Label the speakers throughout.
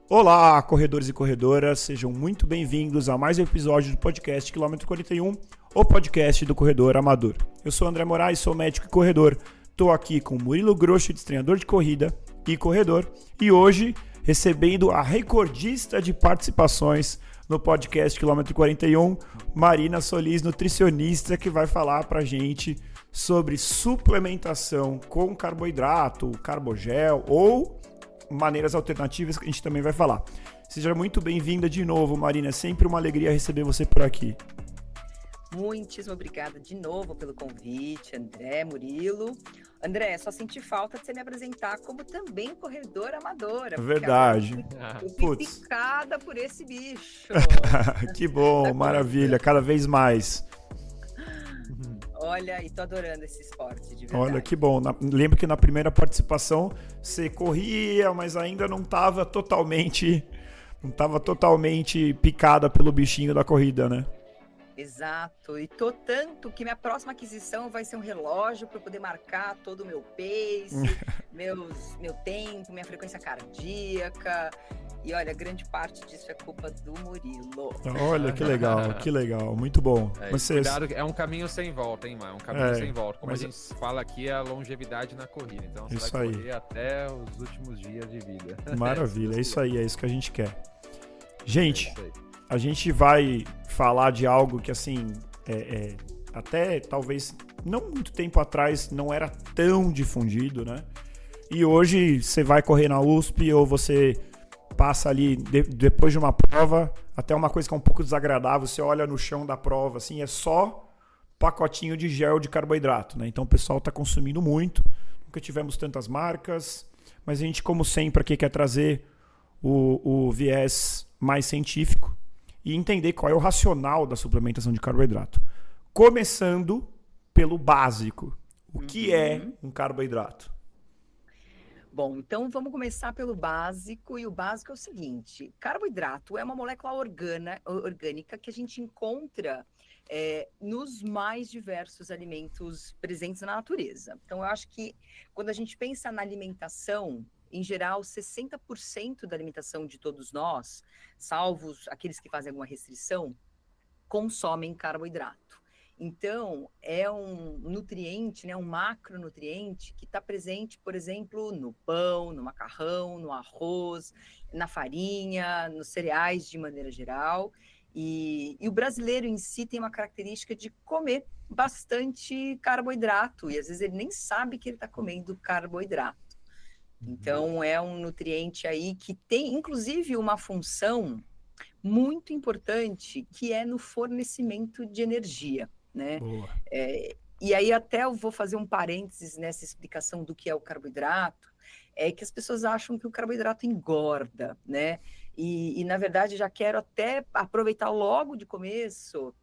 Speaker 1: Olá, corredores e corredoras, sejam muito bem-vindos a mais um episódio do podcast Quilômetro 41, o podcast do corredor amador. Eu sou André Moraes, sou médico e corredor. Estou aqui com Murilo Grosso, treinador de corrida e corredor, e hoje recebendo a recordista de participações no podcast Quilômetro 41, Marina Solis, nutricionista, que vai falar pra gente sobre suplementação com carboidrato, carbogel ou maneiras alternativas que a gente também vai falar. Seja muito bem-vinda de novo, Marina. É sempre uma alegria receber você por aqui.
Speaker 2: Muitíssimo obrigada de novo pelo convite, André, Murilo. André, só senti falta de você me apresentar como também corredora amadora.
Speaker 1: Verdade.
Speaker 2: Eu fui picada por esse bicho.
Speaker 1: Que bom, maravilha, cada vez mais.
Speaker 2: Olha, e tô adorando esse esporte, de verdade.
Speaker 1: Olha, que bom. Lembro que na primeira participação você corria, mas ainda não estava totalmente picada pelo bichinho da corrida, né?
Speaker 2: Exato, e tô tanto que minha próxima aquisição vai ser um relógio para eu poder marcar todo o meu pace, meu tempo, minha frequência cardíaca. E olha, grande parte disso é culpa do Murilo.
Speaker 1: Olha, que legal, muito bom.
Speaker 3: Cuidado, é um caminho sem volta, hein, mano? É um caminho sem volta. Como a gente fala aqui, é a longevidade na corrida. Então você vai correr até os últimos dias de vida.
Speaker 1: Maravilha, é isso aí, é isso que a gente quer. Gente, a gente vai falar de algo que, assim, até talvez não muito tempo atrás não era tão difundido, né? E hoje você vai correr na USP ou você passa ali, depois de uma prova, até uma coisa que é um pouco desagradável, você olha no chão da prova, assim, é só pacotinho de gel de carboidrato, né? Então o pessoal está consumindo muito, nunca tivemos tantas marcas, mas a gente, como sempre, aqui quer trazer o viés mais científico e entender qual é o racional da suplementação de carboidrato. Começando pelo básico. O que é um carboidrato?
Speaker 2: Bom, então vamos começar pelo básico, e o básico é o seguinte: carboidrato é uma molécula orgânica que a gente encontra nos mais diversos alimentos presentes na natureza. Então, eu acho que quando a gente pensa na alimentação, em geral, 60% da alimentação de todos nós, salvo aqueles que fazem alguma restrição, consomem carboidrato. Então, é um nutriente, né, um macronutriente que está presente, por exemplo, no pão, no macarrão, no arroz, na farinha, nos cereais de maneira geral. E o brasileiro em si tem uma característica de comer bastante carboidrato, e às vezes ele nem sabe que ele está comendo carboidrato. Então, é um nutriente aí que tem, inclusive, uma função muito importante, que é no fornecimento de energia, né? E aí até eu vou fazer um parênteses nessa explicação do que é o carboidrato, é que as pessoas acham que o carboidrato engorda, né? E na verdade, já quero até aproveitar logo de começo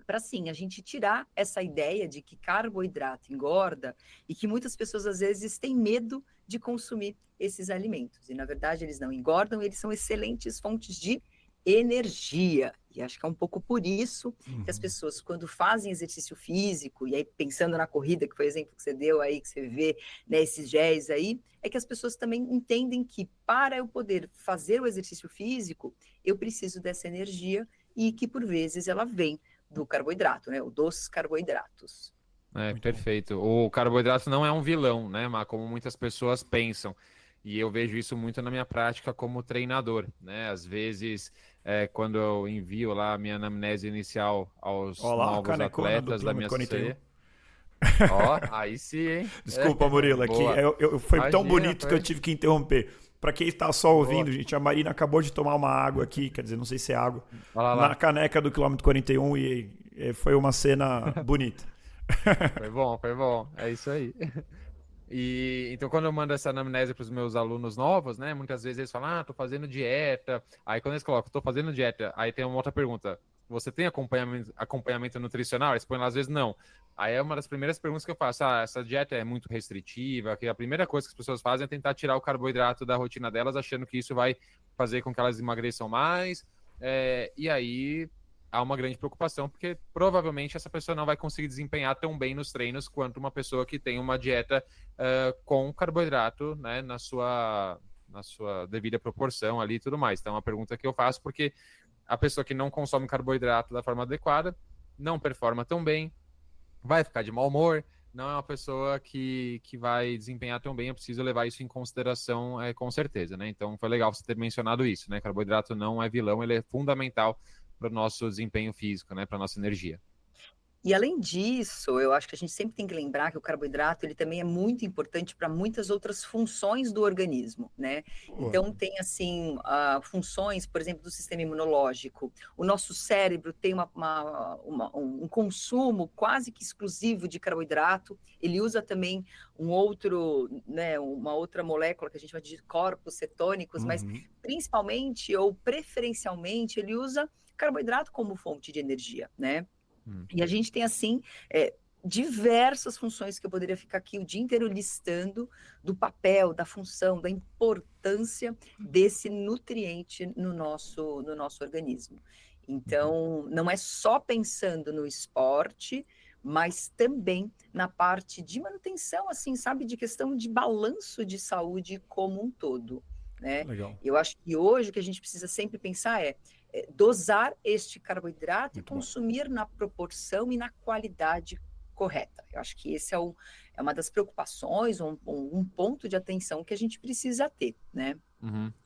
Speaker 2: para, sim, a gente tirar essa ideia de que carboidrato engorda e que muitas pessoas, às vezes, têm medo de consumir esses alimentos. E, na verdade, eles não engordam, eles são excelentes fontes de energia. E acho que é um pouco por isso que as pessoas, quando fazem exercício físico, e aí pensando na corrida, que foi o exemplo que você deu aí, que você vê, né, esses géis aí, é que as pessoas também entendem que para eu poder fazer o exercício físico, eu preciso dessa energia e que, por vezes, ela vem do carboidrato, né? Dos carboidratos.
Speaker 3: Perfeito. O carboidrato não é um vilão, né? Mas como muitas pessoas pensam. E eu vejo isso muito na minha prática como treinador, né? Às vezes, quando eu envio lá a minha anamnese inicial aos novos atletas da minha CC. Ó, aí sim, hein?
Speaker 1: Desculpa, Murilo, aqui foi tão bonito que eu tive que interromper. Para quem está só ouvindo, gente, a Marina acabou de tomar uma água aqui, quer dizer, não sei se é água, na caneca do quilômetro 41 e foi uma cena bonita.
Speaker 3: Foi bom, é isso aí. E então, quando eu mando essa anamnese para os meus alunos novos, né, muitas vezes eles falam, tô fazendo dieta. Aí quando eles colocam, tô fazendo dieta, aí tem uma outra pergunta: você tem acompanhamento nutricional? Eles põem lá, às vezes não. Aí é uma das primeiras perguntas que eu faço: essa dieta é muito restritiva? Que a primeira coisa que as pessoas fazem é tentar tirar o carboidrato da rotina delas, achando que isso vai fazer com que elas emagreçam mais. E aí há uma grande preocupação, porque provavelmente essa pessoa não vai conseguir desempenhar tão bem nos treinos quanto uma pessoa que tem uma dieta com carboidrato, né, na sua devida proporção ali e tudo mais. Então é uma pergunta que eu faço porque a pessoa que não consome carboidrato da forma adequada não performa tão bem, vai ficar de mau humor, não é uma pessoa que vai desempenhar tão bem, eu preciso levar isso em consideração com certeza, né? Então foi legal você ter mencionado isso, né? Carboidrato não é vilão, ele é fundamental para o nosso desempenho físico, né? Para a nossa energia.
Speaker 2: E além disso, eu acho que a gente sempre tem que lembrar que o carboidrato ele também é muito importante para muitas outras funções do organismo, né? Então tem assim funções, por exemplo, do sistema imunológico. O nosso cérebro tem um consumo quase que exclusivo de carboidrato. Ele usa também uma outra molécula que a gente chama de corpos cetônicos, mas principalmente ou preferencialmente ele usa carboidrato como fonte de energia, né? E a gente tem, assim, diversas funções que eu poderia ficar aqui o dia inteiro listando do papel, da função, da importância desse nutriente no nosso organismo. Então, não é só pensando no esporte, mas também na parte de manutenção, assim, sabe, de questão de balanço de saúde como um todo, né?
Speaker 1: Legal.
Speaker 2: Eu acho que hoje o que a gente precisa sempre pensar é dosar este carboidrato
Speaker 1: Muito
Speaker 2: e consumir na proporção e na qualidade correta. Eu acho que esse é uma das preocupações, um ponto de atenção que a gente precisa ter, né?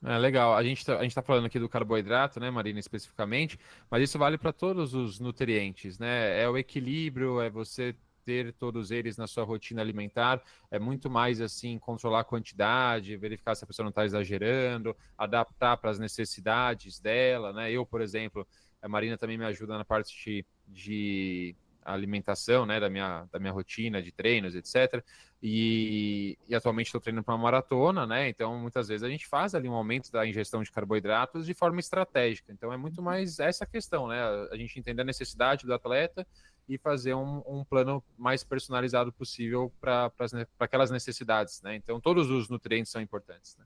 Speaker 3: É legal. A gente tá falando aqui do carboidrato, né, Marina, especificamente, mas isso vale para todos os nutrientes, né? É o equilíbrio, é você ter todos eles na sua rotina alimentar, é muito mais assim, controlar a quantidade, verificar se a pessoa não está exagerando, adaptar para as necessidades dela, né? Eu, por exemplo, a Marina também me ajuda na parte de alimentação, né, da minha rotina de treinos, etc. E atualmente estou treinando para uma maratona, né? Então muitas vezes a gente faz ali um aumento da ingestão de carboidratos de forma estratégica. Então é muito mais essa questão, né? A gente entender a necessidade do atleta e fazer um plano mais personalizado possível para aquelas necessidades, né? Então todos os nutrientes são importantes, né?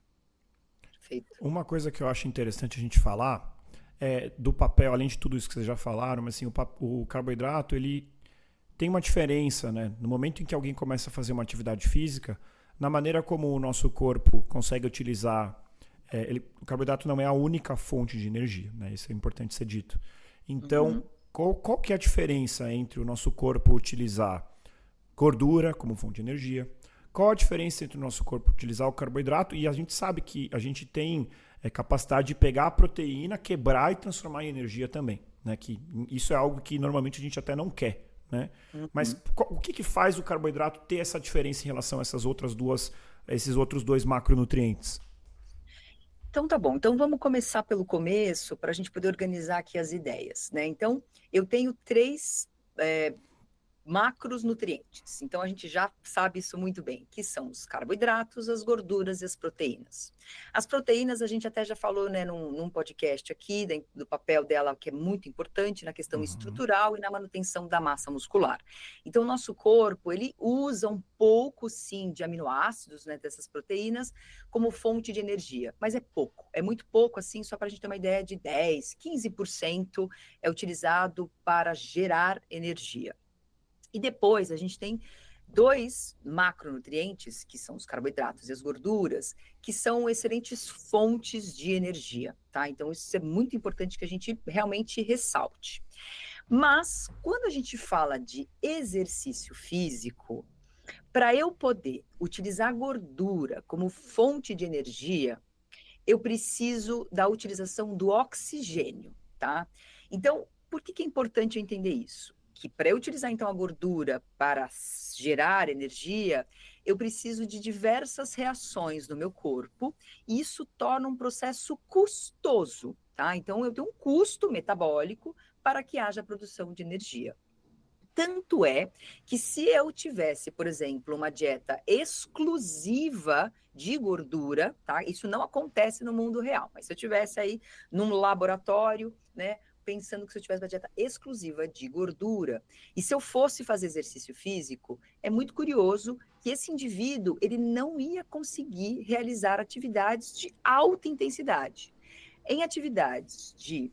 Speaker 2: Perfeito.
Speaker 1: Uma coisa que eu acho interessante a gente falar do papel, além de tudo isso que vocês já falaram, mas assim, o carboidrato, ele tem uma diferença, né? No momento em que alguém começa a fazer uma atividade física, na maneira como o nosso corpo consegue utilizar, o carboidrato não é a única fonte de energia, né? Isso é importante ser dito. Então, qual que é a diferença entre o nosso corpo utilizar gordura como fonte de energia? Qual a diferença entre o nosso corpo utilizar o carboidrato? E a gente sabe que a gente tem capacidade de pegar a proteína, quebrar e transformar em energia também, né? Que isso é algo que normalmente a gente até não quer, né? Mas o que faz o carboidrato ter essa diferença em relação a esses outros dois macronutrientes?
Speaker 2: Então tá bom, então vamos começar pelo começo para a gente poder organizar aqui as ideias, né? Então eu tenho 3 macronutrientes, então a gente já sabe isso muito bem, que são os carboidratos, as gorduras e as proteínas. As proteínas a gente até já falou, né, num podcast aqui, do papel dela, que é muito importante na questão estrutural e na manutenção da massa muscular. Então o nosso corpo, ele usa um pouco, sim, de aminoácidos, né, dessas proteínas, como fonte de energia, mas é pouco, é muito pouco, assim, só para a gente ter uma ideia de 10, 15% é utilizado para gerar energia. E depois a gente tem 2 macronutrientes, que são os carboidratos e as gorduras, que são excelentes fontes de energia, tá? Então isso é muito importante que a gente realmente ressalte. Mas quando a gente fala de exercício físico, para eu poder utilizar a gordura como fonte de energia, eu preciso da utilização do oxigênio, tá? Então, por que é importante eu entender isso? Que para eu utilizar, então, a gordura para gerar energia, eu preciso de diversas reações no meu corpo, e isso torna um processo custoso, tá? Então, eu tenho um custo metabólico para que haja produção de energia. Tanto é que se eu tivesse, por exemplo, uma dieta exclusiva de gordura, tá? Isso não acontece no mundo real, mas se eu tivesse aí num laboratório, né, pensando que se eu tivesse uma dieta exclusiva de gordura, e se eu fosse fazer exercício físico, é muito curioso que esse indivíduo, ele não ia conseguir realizar atividades de alta intensidade. Em atividades de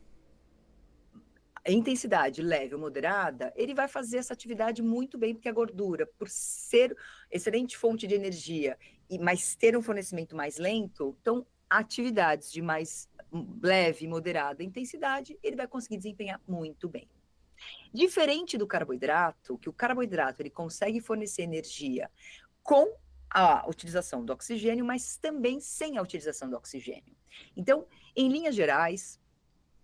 Speaker 2: intensidade leve ou moderada, ele vai fazer essa atividade muito bem, porque a gordura, por ser excelente fonte de energia, mas ter um fornecimento mais lento, então atividades de mais leve e moderada intensidade, ele vai conseguir desempenhar muito bem. Diferente do carboidrato, que o carboidrato ele consegue fornecer energia com a utilização do oxigênio, mas também sem a utilização do oxigênio. Então, em linhas gerais,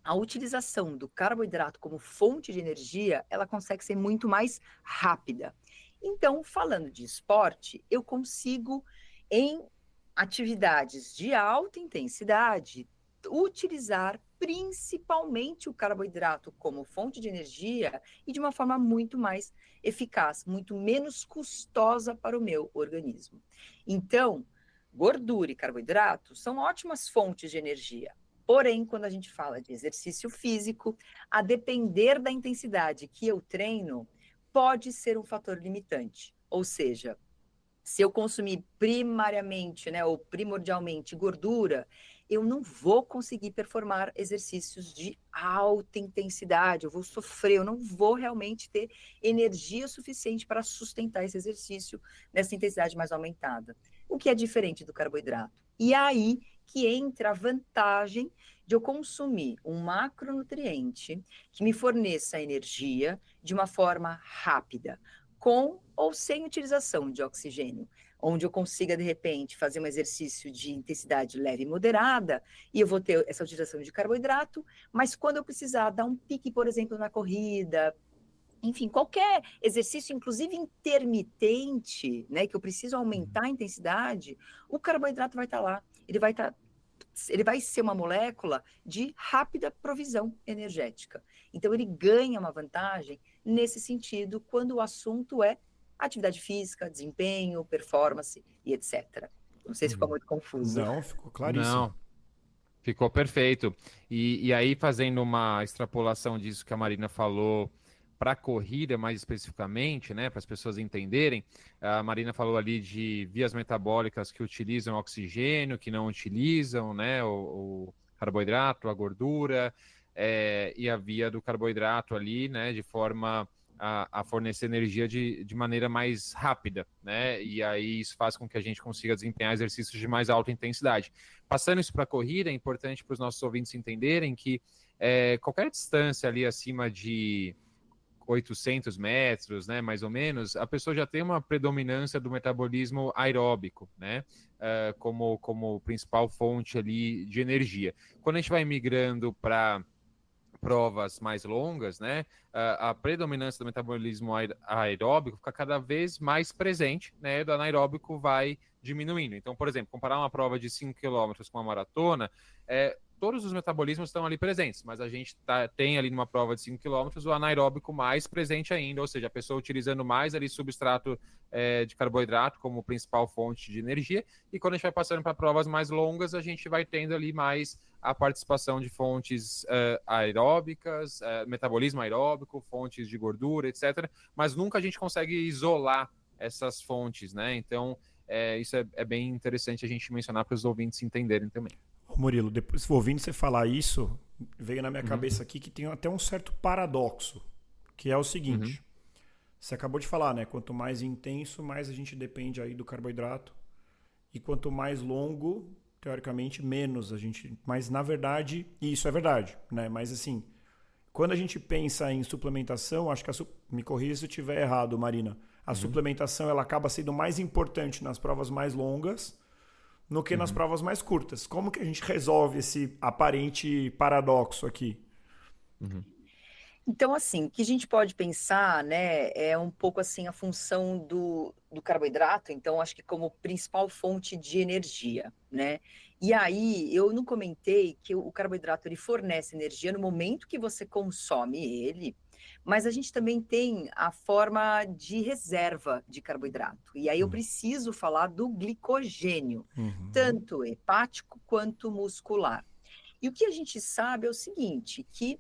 Speaker 2: a utilização do carboidrato como fonte de energia, ela consegue ser muito mais rápida. Então, falando de esporte, eu consigo, em atividades de alta intensidade, utilizar principalmente o carboidrato como fonte de energia e de uma forma muito mais eficaz, muito menos custosa para o meu organismo. Então, gordura e carboidrato são ótimas fontes de energia. Porém, quando a gente fala de exercício físico, a depender da intensidade que eu treino, pode ser um fator limitante. Ou seja, se eu consumir primariamente, né, ou primordialmente gordura, eu não vou conseguir performar exercícios de alta intensidade, eu vou sofrer, eu não vou realmente ter energia suficiente para sustentar esse exercício nessa intensidade mais aumentada, o que é diferente do carboidrato. E aí que entra a vantagem de eu consumir um macronutriente que me forneça energia de uma forma rápida, com ou sem utilização de oxigênio, onde eu consiga, de repente, fazer um exercício de intensidade leve e moderada, e eu vou ter essa utilização de carboidrato, mas quando eu precisar dar um pique, por exemplo, na corrida, enfim, qualquer exercício, inclusive intermitente, né, que eu preciso aumentar a intensidade, o carboidrato vai estar lá, ele vai ser uma molécula de rápida provisão energética. Então, ele ganha uma vantagem nesse sentido, quando o assunto é atividade física, desempenho, performance e etc. Não sei se ficou muito confuso.
Speaker 1: Não, ficou claríssimo.
Speaker 3: Não, ficou perfeito. E aí, fazendo uma extrapolação disso que a Marina falou para a corrida, mais especificamente, né, para as pessoas entenderem, a Marina falou ali de vias metabólicas que utilizam oxigênio, que não utilizam, né, o carboidrato, a gordura, e a via do carboidrato ali, né, de forma a fornecer energia de maneira mais rápida, né, e aí isso faz com que a gente consiga desempenhar exercícios de mais alta intensidade. Passando isso para a corrida, é importante para os nossos ouvintes entenderem que qualquer distância ali acima de 800 metros, né, mais ou menos, a pessoa já tem uma predominância do metabolismo aeróbico, né, como principal fonte ali de energia. Quando a gente vai migrando para provas mais longas, né, a predominância do metabolismo aeróbico fica cada vez mais presente, né, do anaeróbico vai diminuindo. Então, por exemplo, comparar uma prova de 5 quilômetros com uma maratona, todos os metabolismos estão ali presentes, mas a gente tem ali numa prova de 5 quilômetros o anaeróbico mais presente ainda, ou seja, a pessoa utilizando mais ali substrato de carboidrato como principal fonte de energia, e quando a gente vai passando para provas mais longas, a gente vai tendo ali mais a participação de fontes aeróbicas, metabolismo aeróbico, fontes de gordura, etc., mas nunca a gente consegue isolar essas fontes, né? Então, isso é bem interessante a gente mencionar para os ouvintes entenderem também.
Speaker 1: Murilo, depois ouvindo você falar isso, veio na minha cabeça aqui que tem até um certo paradoxo, que é o seguinte, você acabou de falar, né? Quanto mais intenso, mais a gente depende aí do carboidrato, e quanto mais longo, teoricamente, menos a gente... Mas, na verdade, isso é verdade, né? Mas, assim, quando a gente pensa em suplementação, acho que me corrija se eu estiver errado, Marina, a suplementação ela acaba sendo mais importante nas provas mais longas do que nas provas mais curtas. Como que a gente resolve esse aparente paradoxo aqui?
Speaker 2: Então, assim, o que a gente pode pensar, né, é um pouco assim a função do carboidrato, então acho que como principal fonte de energia, né? E aí, eu não comentei que o carboidrato ele fornece energia no momento que você consome ele, mas a gente também tem a forma de reserva de carboidrato. E aí eu preciso falar do glicogênio, tanto hepático quanto muscular. E o que a gente sabe é o seguinte, que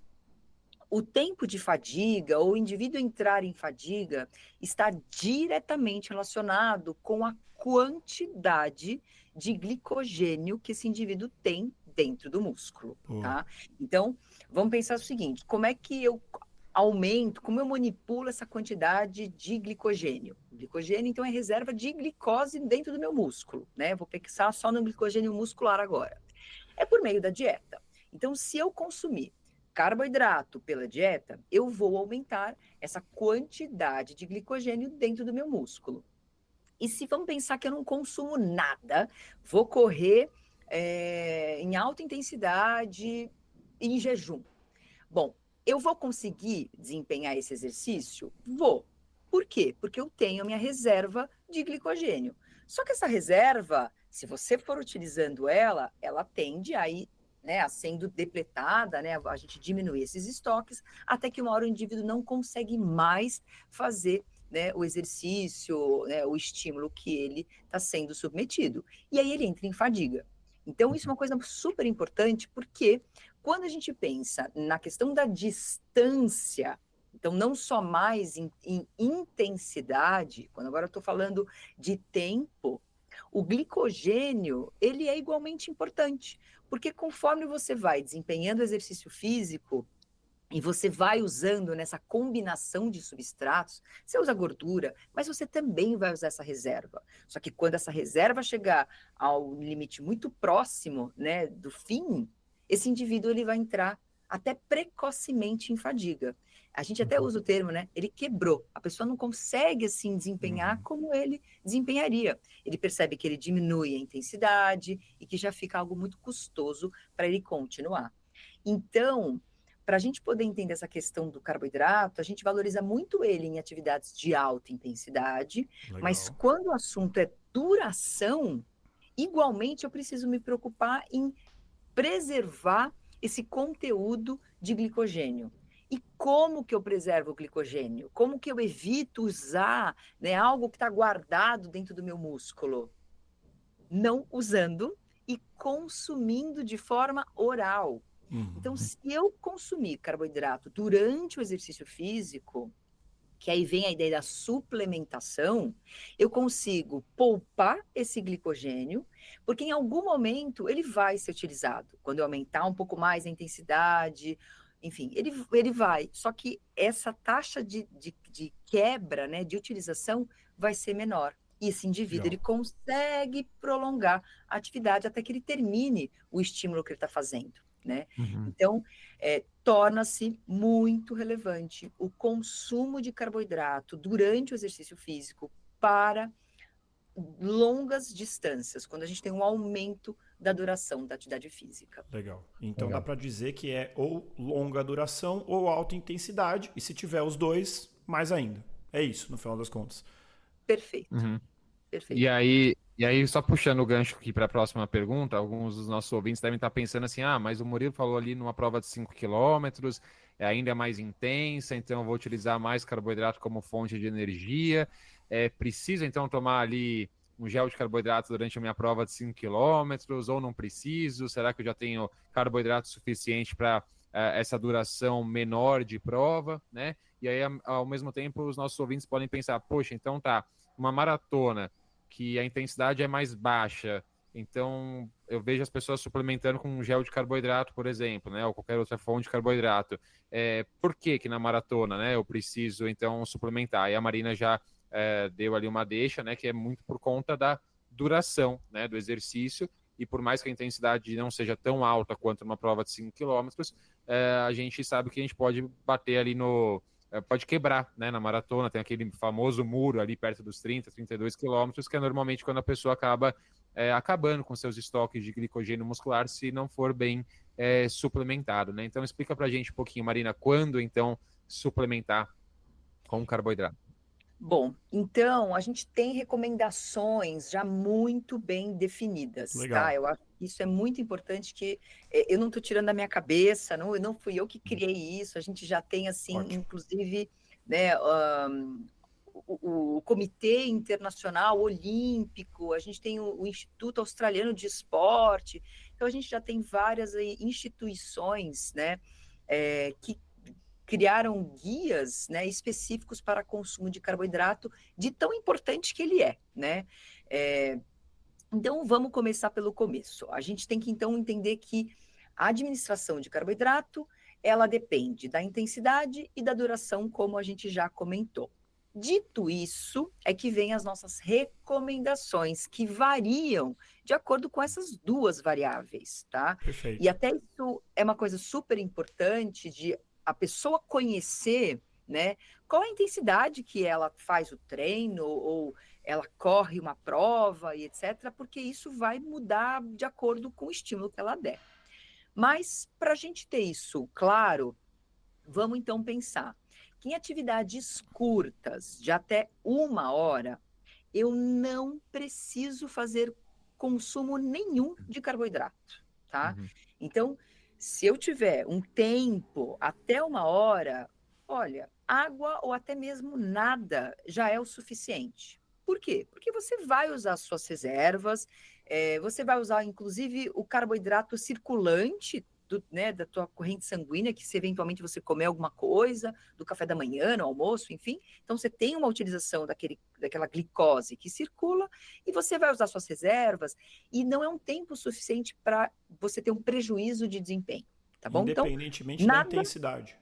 Speaker 2: o tempo de fadiga, ou o indivíduo entrar em fadiga, está diretamente relacionado com a quantidade de glicogênio que esse indivíduo tem dentro do músculo, tá? Então, vamos pensar o seguinte, como é que eu aumento, como eu manipulo essa quantidade de glicogênio? O glicogênio, então, é reserva de glicose dentro do meu músculo, né? Vou pensar só no glicogênio muscular agora. É por meio da dieta. Então, se eu consumir carboidrato pela dieta, eu vou aumentar essa quantidade de glicogênio dentro do meu músculo. E se vamos pensar que eu não consumo nada, vou correr em alta intensidade em jejum. Bom, eu vou conseguir desempenhar esse exercício? Vou. Por quê? Porque eu tenho a minha reserva de glicogênio. Só que essa reserva, se você for utilizando ela, ela tende a ir, né, a sendo depletada, né, a gente diminui esses estoques, até que uma hora o indivíduo não consegue mais fazer, né, o exercício, né, o estímulo que ele está sendo submetido. E aí ele entra em fadiga. Então, isso é uma coisa super importante, porque quando a gente pensa na questão da distância, então não só mais em intensidade, quando agora eu estou falando de tempo, o glicogênio, ele é igualmente importante, porque conforme você vai desempenhando o exercício físico, e você vai usando nessa combinação de substratos, você usa gordura, mas você também vai usar essa reserva. Só que quando essa reserva chegar ao limite muito próximo, né, do fim, esse indivíduo ele vai entrar até precocemente em fadiga. A gente até usa o termo, né? Ele quebrou. A pessoa não consegue assim desempenhar como ele desempenharia. Ele percebe que ele diminui a intensidade e que já fica algo muito custoso para ele continuar. Então, para a gente poder entender essa questão do carboidrato, a gente valoriza muito ele em atividades de alta intensidade,
Speaker 1: Legal.
Speaker 2: mas quando o assunto é duração, igualmente eu preciso me preocupar em preservar esse conteúdo de glicogênio. E como que eu preservo o glicogênio? Como que eu evito usar, né, algo que está guardado dentro do meu músculo? Não usando e consumindo de forma oral. Então, se eu consumir carboidrato durante o exercício físico, que aí vem a ideia da suplementação, eu consigo poupar esse glicogênio, porque em algum momento ele vai ser utilizado. Quando eu aumentar um pouco mais a intensidade, enfim, ele vai. Só que essa taxa de quebra, né, de utilização vai ser menor. E esse indivíduo ele consegue prolongar a atividade até que ele termine o estímulo que ele está fazendo. Né? Então, torna-se muito relevante o consumo de carboidrato durante o exercício físico para longas distâncias, quando a gente tem um aumento da duração da atividade física.
Speaker 1: Legal. Então dá para dizer que é ou longa duração ou alta intensidade, e se tiver os dois, mais ainda. É isso, no final das contas.
Speaker 2: Perfeito. Perfeito.
Speaker 3: E aí, só puxando o gancho aqui para a próxima pergunta, alguns dos nossos ouvintes devem estar pensando assim, mas o Murilo falou ali numa prova de 5 quilômetros, ainda é mais intensa, então eu vou utilizar mais carboidrato como fonte de energia. Preciso, então, tomar ali um gel de carboidrato durante a minha prova de 5 quilômetros, ou não preciso? Será que eu já tenho carboidrato suficiente para essa duração menor de prova, né? E aí, ao mesmo tempo, os nossos ouvintes podem pensar, poxa, então tá, uma maratona, que a intensidade é mais baixa, então eu vejo as pessoas suplementando com um gel de carboidrato, por exemplo, né, ou qualquer outra fonte de carboidrato. Por que na maratona, né, eu preciso então suplementar? E a Marina já deu ali uma deixa, né, que é muito por conta da duração, né, do exercício, e por mais que a intensidade não seja tão alta quanto uma prova de 5 quilômetros, a gente sabe que a gente pode bater ali pode quebrar, né, na maratona, tem aquele famoso muro ali perto dos 30, 32 quilômetros, que é normalmente quando a pessoa acaba acabando com seus estoques de glicogênio muscular se não for bem suplementado, né? Então explica pra gente um pouquinho, Marina, quando então suplementar com carboidrato.
Speaker 2: Bom, então a gente tem recomendações já muito bem definidas,
Speaker 1: Legal.
Speaker 2: tá? Eu acho que isso é muito importante, que eu não estou tirando da minha cabeça, não fui eu que criei isso, a gente já tem, assim,
Speaker 1: Ótimo.
Speaker 2: inclusive, né, o Comitê Internacional Olímpico, a gente tem o Instituto Australiano de Esporte, então a gente já tem várias aí instituições, né, que criaram guias, né, específicos para consumo de carboidrato, de tão importante que ele é, né? Então, vamos começar pelo começo. A gente tem que, então, entender que a administração de carboidrato, ela depende da intensidade e da duração, como a gente já comentou. Dito isso, é que vem as nossas recomendações, que variam de acordo com essas duas variáveis, tá?
Speaker 1: Perfeito.
Speaker 2: E até isso é uma coisa super importante de a pessoa conhecer, né, qual a intensidade que ela faz o treino ou ela corre uma prova e etc, porque isso vai mudar de acordo com o estímulo que ela der. Mas para a gente ter isso claro, vamos então pensar que em atividades curtas, de até 1 hora, eu não preciso fazer consumo nenhum de carboidrato, tá?
Speaker 3: Uhum.
Speaker 2: Então, se eu tiver um tempo até 1 hora, olha, água ou até mesmo nada já é o suficiente. Por quê? Porque você vai usar suas reservas, você vai usar, inclusive, o carboidrato circulante né, da tua corrente sanguínea, que se eventualmente você comer alguma coisa, do café da manhã, no almoço, enfim. Então, você tem uma utilização daquela glicose que circula e você vai usar suas reservas e não é um tempo suficiente para você ter um prejuízo de desempenho, tá bom? Então,
Speaker 1: Independentemente da
Speaker 2: nada.
Speaker 1: intensidade.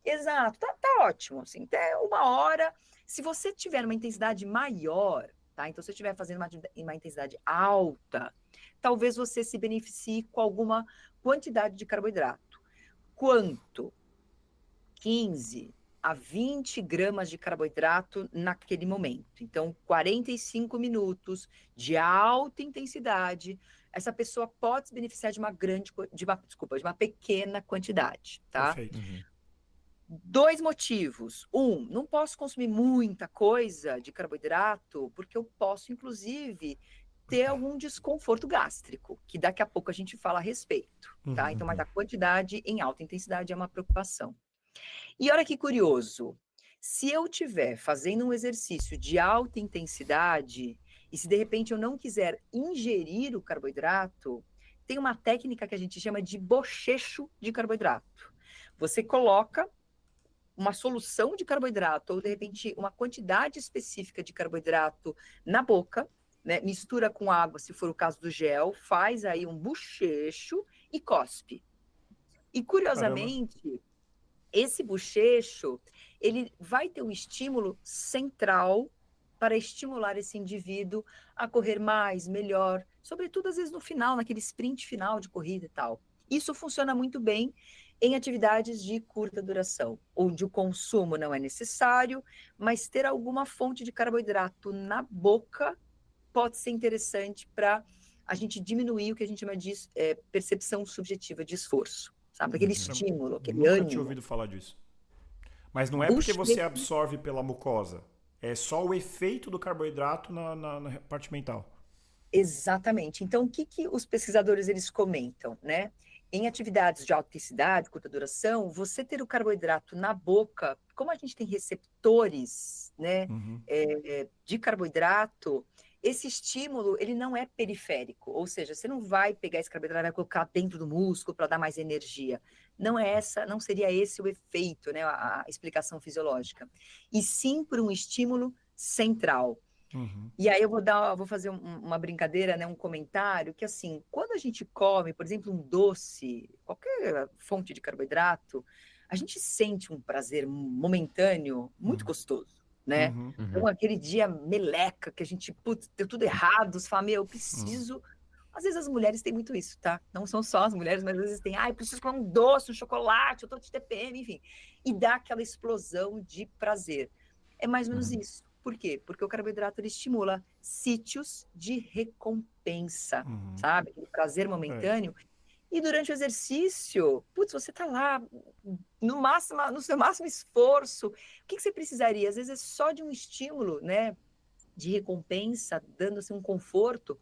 Speaker 2: Exato, tá ótimo, assim, até 1 hora. Se você tiver uma intensidade maior, tá? Então, se você estiver fazendo uma intensidade alta, talvez você se beneficie com alguma quantidade de carboidrato. Quanto? 15 a 20 gramas de carboidrato naquele momento. Então, 45 minutos de alta intensidade, essa pessoa pode se beneficiar de de uma pequena quantidade, tá?
Speaker 1: Perfeito.
Speaker 3: Uhum.
Speaker 2: 2 motivos. Não posso consumir muita coisa de carboidrato, porque eu posso, inclusive, ter algum desconforto gástrico, que daqui a pouco a gente fala a respeito, tá? Então, mas a quantidade em alta intensidade é uma preocupação. E olha que curioso, se eu estiver fazendo um exercício de alta intensidade, e se de repente eu não quiser ingerir o carboidrato, tem uma técnica que a gente chama de bochecho de carboidrato. Você coloca uma solução de carboidrato, ou de repente uma quantidade específica de carboidrato na boca, né? Mistura com água, se for o caso do gel, faz aí um bochecho e cospe. E curiosamente, esse bochecho, ele vai ter um estímulo central para estimular esse indivíduo a correr mais, melhor, sobretudo às vezes no final, naquele sprint final de corrida e tal. Isso funciona muito bem em atividades de curta duração, onde o consumo não é necessário, mas ter alguma fonte de carboidrato na boca pode ser interessante para a gente diminuir o que a gente chama de percepção subjetiva de esforço, sabe? Aquele estímulo, aquele
Speaker 1: Nunca
Speaker 2: ânimo.
Speaker 1: tinha ouvido falar disso. Mas não é porque você
Speaker 2: Bochecho.
Speaker 1: absorve pela mucosa. É só o efeito do carboidrato na parte mental.
Speaker 2: Exatamente. Então, o que os pesquisadores eles comentam, né? Em atividades de alta intensidade, curta duração, você ter o carboidrato na boca, como a gente tem receptores, né, de carboidrato, esse estímulo ele não é periférico, ou seja, você não vai pegar esse carboidrato e vai colocar dentro do músculo para dar mais energia. Não seria esse o efeito, né, a explicação fisiológica. E sim por um estímulo central. E aí eu vou fazer uma brincadeira, né, um comentário, que assim, quando a gente come, por exemplo, um doce, qualquer fonte de carboidrato, a gente sente um prazer momentâneo muito gostoso, né? Então, aquele dia meleca, que a gente, putz, deu tudo errado, você fala, meu, eu preciso... Às vezes as mulheres têm muito isso, tá? Não são só as mulheres, mas às vezes tem, eu preciso comer um doce, um chocolate, eu tô de TPM, enfim. E dá aquela explosão de prazer. É mais ou menos isso. Por quê? Porque o carboidrato ele estimula sítios de recompensa, sabe? Aquele prazer momentâneo. E durante o exercício, putz, você tá lá no seu máximo esforço. O que você precisaria? Às vezes é só de um estímulo, né? De recompensa, dando assim, um conforto.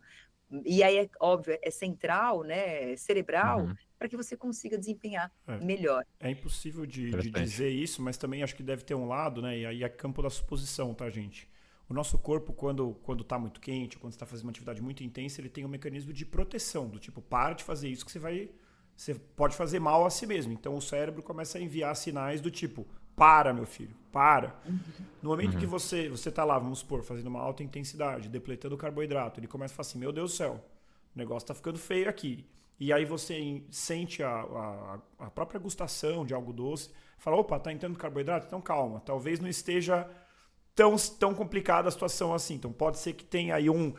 Speaker 2: E aí, é óbvio, é central, né? É cerebral, para que você consiga desempenhar melhor.
Speaker 1: É impossível de dizer isso, mas também acho que deve ter um lado, né? E aí é campo da suposição, tá, gente? O nosso corpo, quando tá muito quente, quando você está fazendo uma atividade muito intensa, ele tem um mecanismo de proteção, do tipo, para de fazer isso que você pode fazer mal a si mesmo. Então o cérebro começa a enviar sinais do tipo, para, meu filho, para. No momento que você tá lá, vamos supor, fazendo uma alta intensidade, depletando o carboidrato, ele começa a falar assim, meu Deus do céu, o negócio tá ficando feio aqui. E aí você sente a própria gustação de algo doce, fala, opa, tá entrando carboidrato? Então calma, talvez não esteja tão complicada a situação assim. Então pode ser que tenha aí um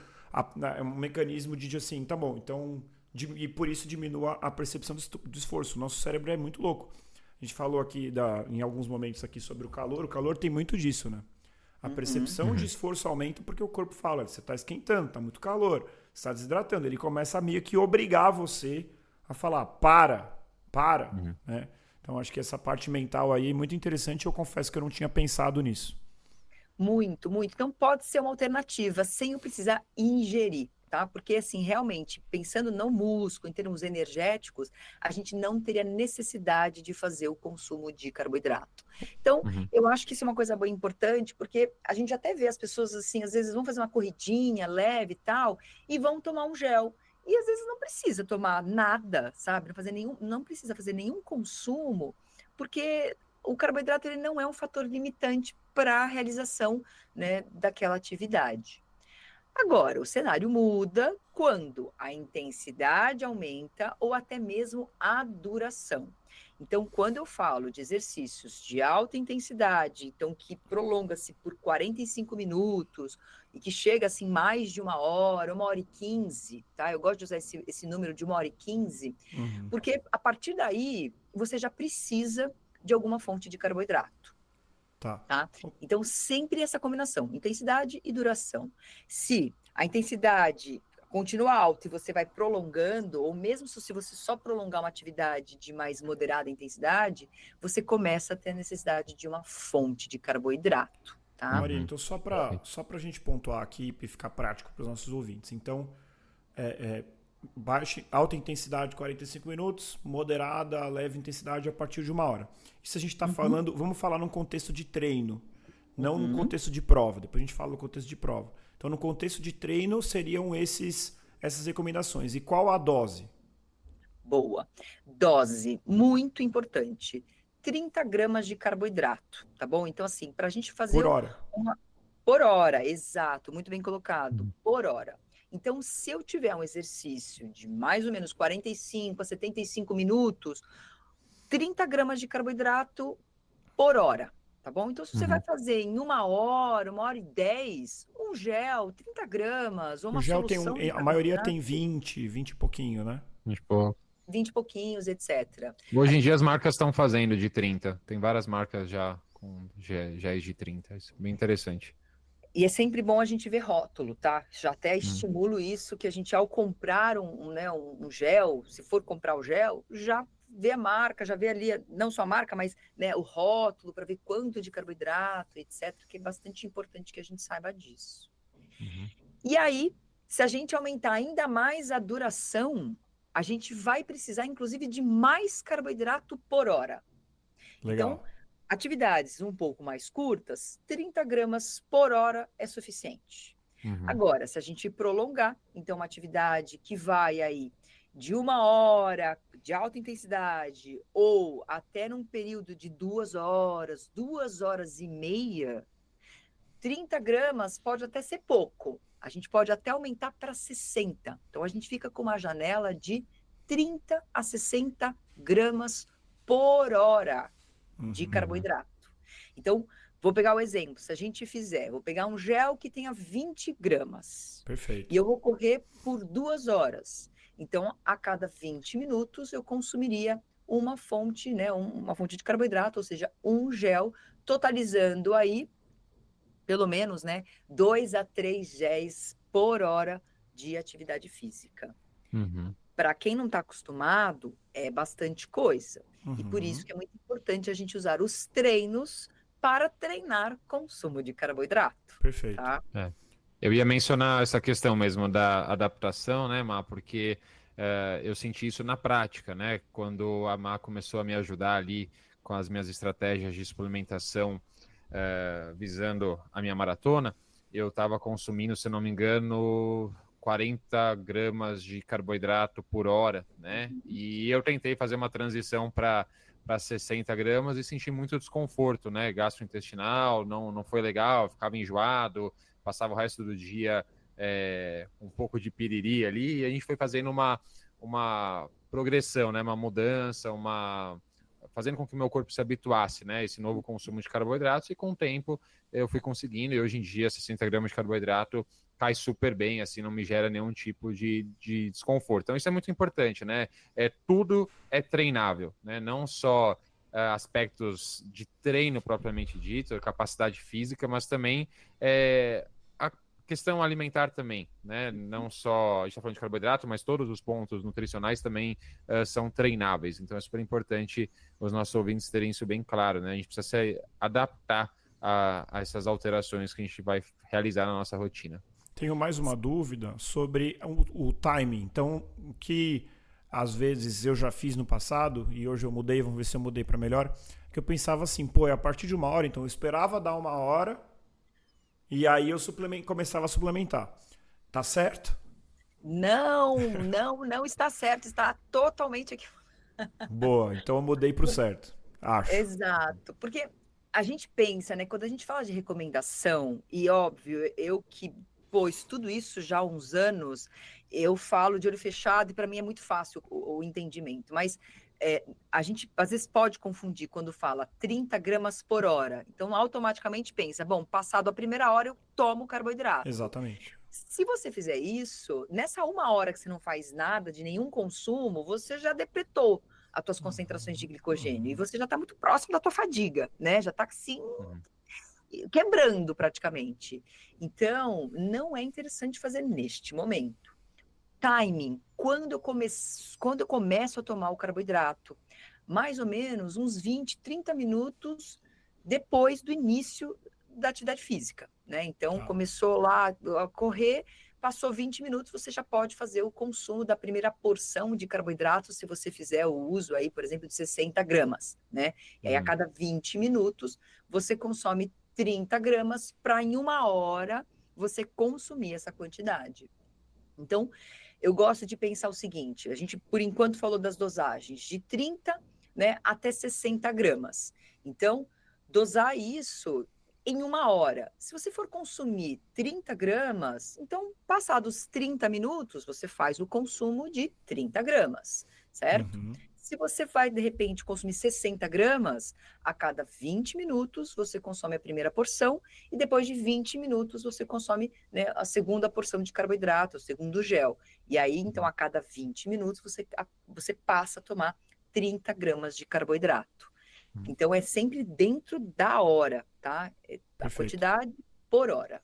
Speaker 1: mecanismo de assim, tá bom, então, e por isso diminua a percepção do esforço. O nosso cérebro é muito louco. A gente falou aqui em alguns momentos aqui sobre o calor tem muito disso, né? A percepção de esforço aumenta porque o corpo fala, você está esquentando, está muito calor, você está desidratando. Ele começa a meio que obrigar você a falar, para, né? Então acho que essa parte mental aí é muito interessante, eu confesso que eu não tinha pensado nisso.
Speaker 2: Muito, muito. Então pode ser uma alternativa sem eu precisar ingerir, tá? Porque assim, realmente, pensando no músculo, em termos energéticos, a gente não teria necessidade de fazer o consumo de carboidrato. Então, eu acho que isso é uma coisa bem importante, porque a gente até vê as pessoas assim, às vezes vão fazer uma corridinha leve e tal, e vão tomar um gel. E às vezes não precisa tomar nada, sabe? Não precisa fazer nenhum consumo, porque o carboidrato ele não é um fator limitante para a realização, né, daquela atividade. Agora, o cenário muda quando a intensidade aumenta ou até mesmo a duração. Então, quando eu falo de exercícios de alta intensidade, então que prolonga-se por 45 minutos e que chega assim mais de 1 hora e 15, tá? Eu gosto de usar esse número de 1 hora e 15, porque a partir daí você já precisa de alguma fonte de carboidrato. Tá? Então, sempre essa combinação, intensidade e duração. Se a intensidade continua alta e você vai prolongando, ou mesmo se você só prolongar uma atividade de mais moderada intensidade, você começa a ter a necessidade de uma fonte de carboidrato. Tá?
Speaker 1: Maria, então só para a gente pontuar aqui e ficar prático para os nossos ouvintes. Então, alta intensidade 45 minutos, moderada, leve intensidade a partir de 1 hora. Isso a gente está falando, vamos falar num contexto de treino, não no contexto de prova. Depois a gente fala no contexto de prova. Então, no contexto de treino, seriam essas recomendações. E qual a dose?
Speaker 2: Boa. Dose, muito importante. 30 gramas de carboidrato, tá bom? Então, assim, para a gente fazer...
Speaker 1: Por hora.
Speaker 2: Por hora, exato. Muito bem colocado. Por hora. Então, se eu tiver um exercício de mais ou menos 45 a 75 minutos, 30 gramas de carboidrato por hora, tá bom? Então, se você vai fazer em 1 hora, 1 hora e 10, um gel, 30 gramas, ou uma solução de
Speaker 1: a maioria tem 20 e pouquinho, né?
Speaker 2: 20 e pouquinhos, etc.
Speaker 3: Hoje em dia as marcas estão fazendo de 30. Tem várias marcas já com géis de 30. Isso é bem interessante.
Speaker 2: E é sempre bom a gente ver rótulo, tá? Já até estimulo isso, que a gente, ao comprar um gel, se for comprar o gel, já vê a marca, já vê ali, não só a marca, mas, né, o rótulo, para ver quanto de carboidrato, etc., que é bastante importante que a gente saiba disso. E aí, se a gente aumentar ainda mais a duração, a gente vai precisar, inclusive, de mais carboidrato por hora.
Speaker 1: Legal.
Speaker 2: Então, atividades um pouco mais curtas, 30 gramas por hora é suficiente. Agora, se a gente prolongar, então uma atividade que vai aí de 1 hora, de alta intensidade, ou até num período de 2 horas, 2 horas e meia, 30 gramas pode até ser pouco. A gente pode até aumentar para 60. Então, a gente fica com uma janela de 30 a 60 gramas por hora de carboidrato. Então, vou pegar o exemplo. Se a gente vou pegar um gel que tenha 20 gramas.
Speaker 1: Perfeito.
Speaker 2: E eu vou correr por 2 horas. Então, a cada 20 minutos, eu consumiria uma fonte, né, uma fonte de carboidrato, ou seja, um gel, totalizando aí, pelo menos, né, 2 a 3 géis por hora de atividade física. Para quem não está acostumado, é bastante coisa. E por isso que é muito importante a gente usar os treinos para treinar consumo de carboidrato.
Speaker 1: Perfeito.
Speaker 2: Tá?
Speaker 3: Eu ia mencionar essa questão mesmo da adaptação, né, Má? Porque eu senti isso na prática, né? Quando a Má começou a me ajudar ali com as minhas estratégias de suplementação visando a minha maratona, eu estava consumindo, se não me engano, 40 gramas de carboidrato por hora, né? E eu tentei fazer uma transição para 60 gramas e senti muito desconforto, né? Gastrointestinal, não foi legal, ficava enjoado, passava o resto do dia um pouco de piriri ali, e a gente foi fazendo uma progressão, né? Uma mudança, fazendo com que o meu corpo se habituasse, né, a esse novo consumo de carboidratos, e com o tempo eu fui conseguindo, e hoje em dia 60 gramas de carboidrato cai super bem, assim, não me gera nenhum tipo de desconforto. Então isso é muito importante, né? Tudo é treinável, né? Não só aspectos de treino propriamente dito, capacidade física, mas também a questão alimentar também, né? Não só, a gente está falando de carboidrato, mas todos os pontos nutricionais também são treináveis. Então é super importante os nossos ouvintes terem isso bem claro, né? A gente precisa se adaptar a essas alterações que a gente vai realizar na nossa rotina.
Speaker 1: Tenho mais uma dúvida sobre o timing. Então, o que às vezes eu já fiz no passado, e hoje eu mudei, vamos ver se eu mudei para melhor, que eu pensava assim, pô, é a partir de 1 hora, então eu esperava dar 1 hora, e aí eu começava a suplementar. Tá certo?
Speaker 2: Não está certo, está totalmente equivocado.
Speaker 1: Boa, então eu mudei pro certo, acho.
Speaker 2: Exato, porque a gente pensa, né, quando a gente fala de recomendação, e óbvio, eu que pôs tudo isso já há uns anos, eu falo de olho fechado e para mim é muito fácil o entendimento, mas a gente às vezes pode confundir quando fala 30 gramas por hora, então automaticamente pensa, bom, passado a primeira hora eu tomo carboidrato.
Speaker 1: Exatamente.
Speaker 2: Se você fizer isso, nessa 1 hora que você não faz nada de nenhum consumo, você já depletou as tuas concentrações de glicogênio e você já está muito próximo da tua fadiga, né? Já está assim, quebrando praticamente. Então, não é interessante fazer neste momento. Timing, quando eu começo a tomar o carboidrato, mais ou menos uns 20, 30 minutos depois do início da atividade física, né? Então, começou lá a correr, passou 20 minutos, você já pode fazer o consumo da primeira porção de carboidratos, se você fizer o uso aí, por exemplo, de 60 gramas, né? E aí, a cada 20 minutos, você consome 30 gramas para em 1 hora você consumir essa quantidade. Então, eu gosto de pensar o seguinte, a gente, por enquanto, falou das dosagens de 30, né, até 60 gramas. Então, dosar isso em 1 hora. Se você for consumir 30 gramas, então, passados 30 minutos, você faz o consumo de 30 gramas, certo? Se você vai, de repente, consumir 60 gramas, a cada 20 minutos você consome a primeira porção e depois de 20 minutos você consome, né, a segunda porção de carboidrato, o segundo gel. E aí, então, a cada 20 minutos você passa a tomar 30 gramas de carboidrato. Então, é sempre dentro da hora, tá? A quantidade por hora.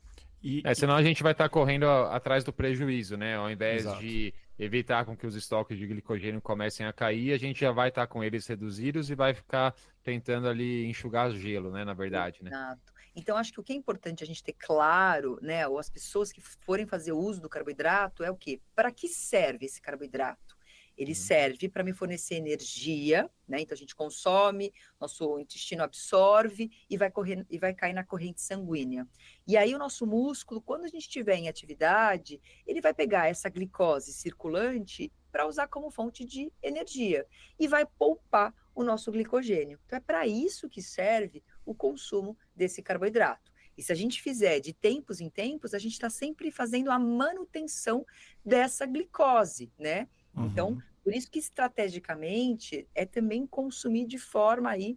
Speaker 3: Senão a gente vai estar correndo atrás do prejuízo, né? Ao invés
Speaker 1: Exato.
Speaker 3: de evitar com que os estoques de glicogênio comecem a cair, a gente já vai estar com eles reduzidos e vai ficar tentando ali enxugar gelo, né? Na verdade, né?
Speaker 2: Exato. Então, acho que o que é importante a gente ter claro, né? Ou as pessoas que forem fazer uso do carboidrato é o quê? Para que serve esse carboidrato? Ele serve para me fornecer energia, né? Então a gente consome, nosso intestino absorve e vai cair na corrente sanguínea. E aí o nosso músculo, quando a gente estiver em atividade, ele vai pegar essa glicose circulante para usar como fonte de energia e vai poupar o nosso glicogênio. Então é para isso que serve o consumo desse carboidrato. E se a gente fizer de tempos em tempos, a gente está sempre fazendo a manutenção dessa glicose, né? Então, por isso que estrategicamente é também consumir de forma aí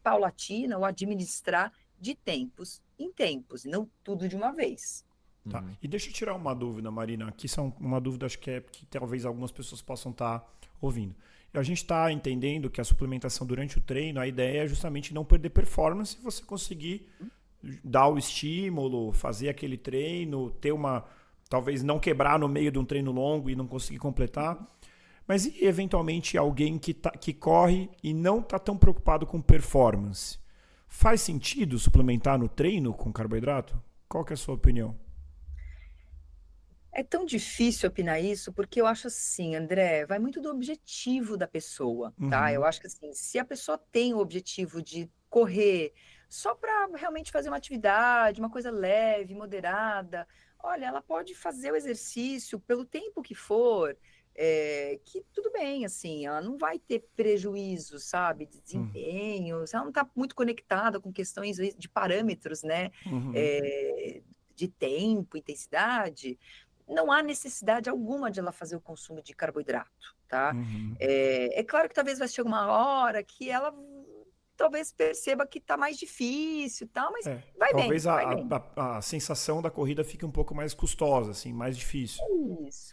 Speaker 2: paulatina ou administrar de tempos em tempos, e não tudo de uma vez.
Speaker 1: Tá. E deixa eu tirar uma dúvida, Marina. Aqui são uma dúvida, acho que talvez algumas pessoas possam estar ouvindo. A gente está entendendo que a suplementação durante o treino, a ideia é justamente não perder performance e você conseguir dar o estímulo, fazer aquele treino, ter talvez não quebrar no meio de um treino longo e não conseguir completar. Mas e eventualmente alguém que corre e não está tão preocupado com performance? Faz sentido suplementar no treino com carboidrato? Qual que é a sua opinião?
Speaker 2: É tão difícil opinar isso, porque eu acho assim, André, vai muito do objetivo da pessoa, tá? Eu acho que assim, se a pessoa tem o objetivo de correr só para realmente fazer uma atividade, uma coisa leve, moderada, olha, ela pode fazer o exercício pelo tempo que for, que tudo bem, assim, ela não vai ter prejuízo, sabe, de desempenho, se ela não está muito conectada com questões de parâmetros, né, de tempo, intensidade, não há necessidade alguma de ela fazer o consumo de carboidrato, tá?
Speaker 1: Uhum.
Speaker 2: É claro que talvez vai chegar uma hora que ela talvez perceba que tá mais difícil e tal, mas vai bem,
Speaker 1: Talvez
Speaker 2: vai bem.
Speaker 1: a sensação da corrida fique um pouco mais custosa, assim, mais difícil.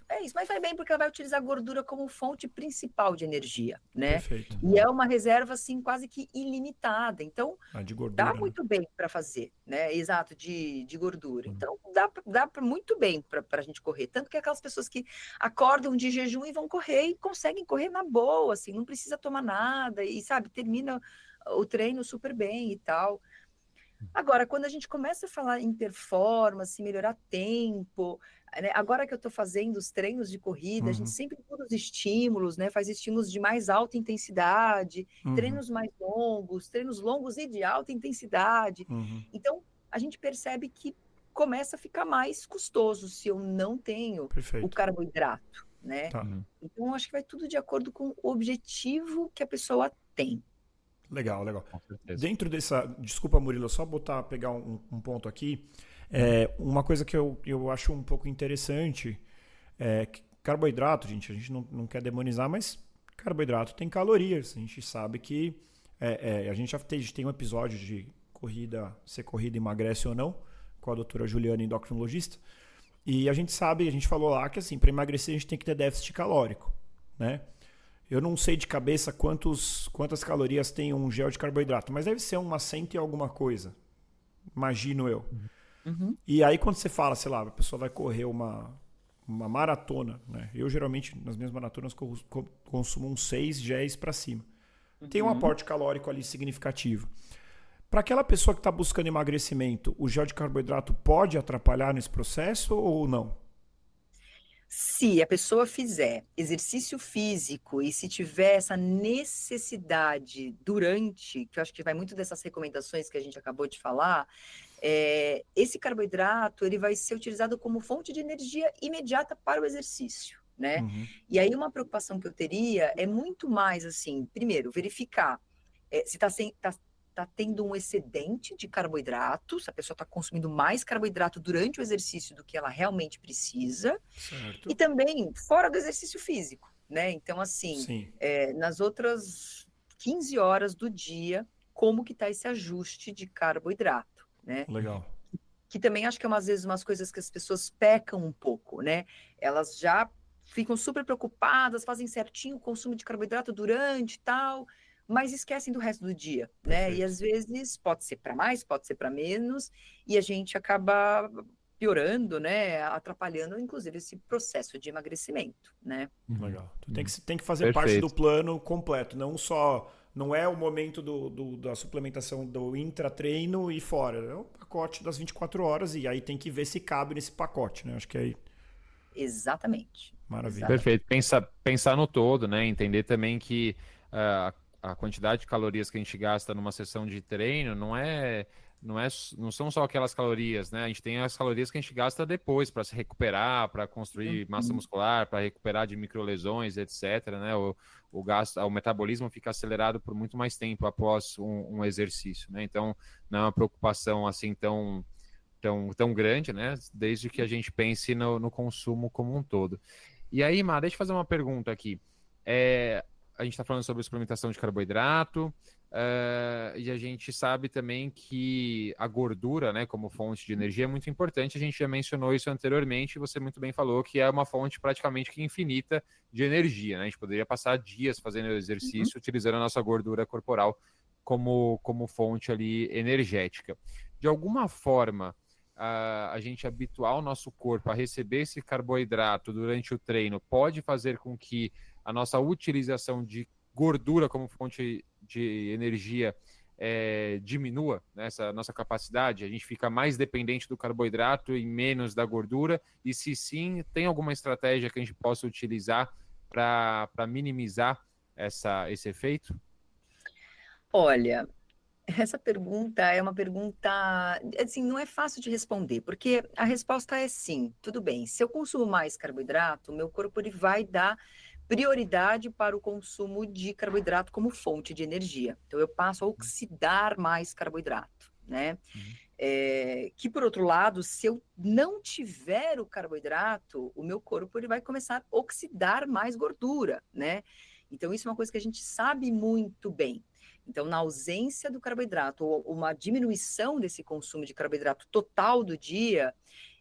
Speaker 2: É isso, mas vai bem porque ela vai utilizar a gordura como fonte principal de energia, né?
Speaker 1: Perfeito.
Speaker 2: E é uma reserva, assim, quase que ilimitada. Então,
Speaker 1: De
Speaker 2: dá
Speaker 1: gordura, né?
Speaker 2: muito bem para fazer, né? Exato, de gordura.
Speaker 1: Uhum.
Speaker 2: Então, dá muito bem para a gente correr. Tanto que aquelas pessoas que acordam de jejum e vão correr e conseguem correr na boa, assim, não precisa tomar nada e, sabe, termina o treino super bem e tal. Agora, quando a gente começa a falar em performance, melhorar tempo, né? Agora que eu estou fazendo os treinos de corrida, a gente
Speaker 1: Uhum.
Speaker 2: sempre muda os estímulos, né? Faz estímulos de mais alta intensidade,
Speaker 1: Uhum.
Speaker 2: treinos longos e de alta intensidade.
Speaker 1: Uhum.
Speaker 2: Então, a gente percebe que começa a ficar mais custoso se eu não tenho o
Speaker 1: Perfeito.
Speaker 2: carboidrato, né?
Speaker 1: Tá.
Speaker 2: Então, acho que vai tudo de acordo com o objetivo que a pessoa tem.
Speaker 1: Legal, legal.
Speaker 3: Com certeza.
Speaker 1: Dentro dessa. Desculpa, Murilo, só pegar um ponto aqui. Uma coisa que eu acho um pouco interessante é que carboidrato, gente, a gente não quer demonizar, mas carboidrato tem calorias. A gente sabe que. A gente já tem um episódio de se corrida emagrece ou não, com a doutora Juliana, endocrinologista. E a gente sabe, a gente falou lá que assim, para emagrecer a gente tem que ter déficit calórico, né? Eu não sei de cabeça quantas calorias tem um gel de carboidrato, mas deve ser umas 100 e alguma coisa, imagino eu.
Speaker 2: Uhum.
Speaker 1: E aí quando você fala, sei lá, a pessoa vai correr uma maratona, né? Eu geralmente nas minhas maratonas consumo uns 6 géis para cima. Tem um aporte calórico ali significativo. Para aquela pessoa que está buscando emagrecimento, o gel de carboidrato pode atrapalhar nesse processo ou não?
Speaker 2: Se a pessoa fizer exercício físico e se tiver essa necessidade durante, que eu acho que vai muito dessas recomendações que a gente acabou de falar, esse carboidrato ele vai ser utilizado como fonte de energia imediata para o exercício, né?
Speaker 1: Uhum.
Speaker 2: E aí uma preocupação que eu teria é muito mais assim, primeiro, verificar se está tendo um excedente de carboidrato, se a pessoa está consumindo mais carboidrato durante o exercício do que ela realmente precisa,
Speaker 1: Certo.
Speaker 2: e também fora do exercício físico, né? Então, assim,
Speaker 1: Sim.
Speaker 2: nas outras 15 horas do dia, como que está esse ajuste de carboidrato, né?
Speaker 1: Legal.
Speaker 2: Que também acho que é às vezes umas coisas que as pessoas pecam um pouco, né? Elas já ficam super preocupadas, fazem certinho o consumo de carboidrato durante e tal, mas esquecem do resto do dia, né?
Speaker 1: Perfeito.
Speaker 2: E às vezes pode ser para mais, pode ser para menos, e a gente acaba piorando, né? Atrapalhando, inclusive, esse processo de emagrecimento, né?
Speaker 1: Legal. Então tem que fazer parte do plano completo, não é o momento da suplementação do intratreino e fora, é o pacote das 24 horas e aí tem que ver se cabe nesse pacote, né? Acho que aí...
Speaker 2: Exatamente.
Speaker 1: Maravilha.
Speaker 3: Perfeito. Pensar no todo, né? Entender também que a quantidade de calorias que a gente gasta numa sessão de treino não são só aquelas calorias, né? A gente tem as calorias que a gente gasta depois para se recuperar, para construir massa muscular, para recuperar de microlesões, etc. Né? O metabolismo fica acelerado por muito mais tempo após um exercício, né? Então, não é uma preocupação assim tão grande, né? Desde que a gente pense no consumo como um todo. E aí, Má, deixa eu fazer uma pergunta aqui. A gente está falando sobre suplementação de carboidrato, e a gente sabe também que a gordura, né, como fonte de energia é muito importante. A gente já mencionou isso anteriormente, e você muito bem falou que é uma fonte praticamente que infinita de energia, né? A gente poderia passar dias fazendo exercício utilizando a nossa gordura corporal como fonte ali energética. De alguma forma, a gente habituar o nosso corpo a receber esse carboidrato durante o treino pode fazer com que a nossa utilização de gordura como fonte de energia diminua, né, essa nossa capacidade, a gente fica mais dependente do carboidrato e menos da gordura, e se sim, tem alguma estratégia que a gente possa utilizar para minimizar esse efeito?
Speaker 2: Olha, essa pergunta é uma pergunta, assim, não é fácil de responder, porque a resposta é sim, tudo bem. Se eu consumo mais carboidrato, o meu corpo ele vai dar prioridade para o consumo de carboidrato como fonte de energia. Então, eu passo a oxidar mais carboidrato, né? Que, por outro lado, se eu não tiver o carboidrato, o meu corpo ele vai começar a oxidar mais gordura, né? Então, isso é uma coisa que a gente sabe muito bem. Então, na ausência do carboidrato, ou uma diminuição desse consumo de carboidrato total do dia,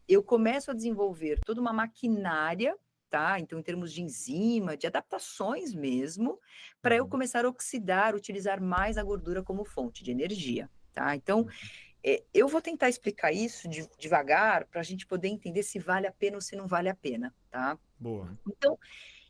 Speaker 2: eu começo a desenvolver toda uma maquinária, tá? Então, em termos de enzima, de adaptações mesmo, para eu começar a oxidar, utilizar mais a gordura como fonte de energia, tá? Então, eu vou tentar explicar isso devagar para a gente poder entender se vale a pena ou se não vale a pena, tá?
Speaker 1: Boa.
Speaker 2: Então,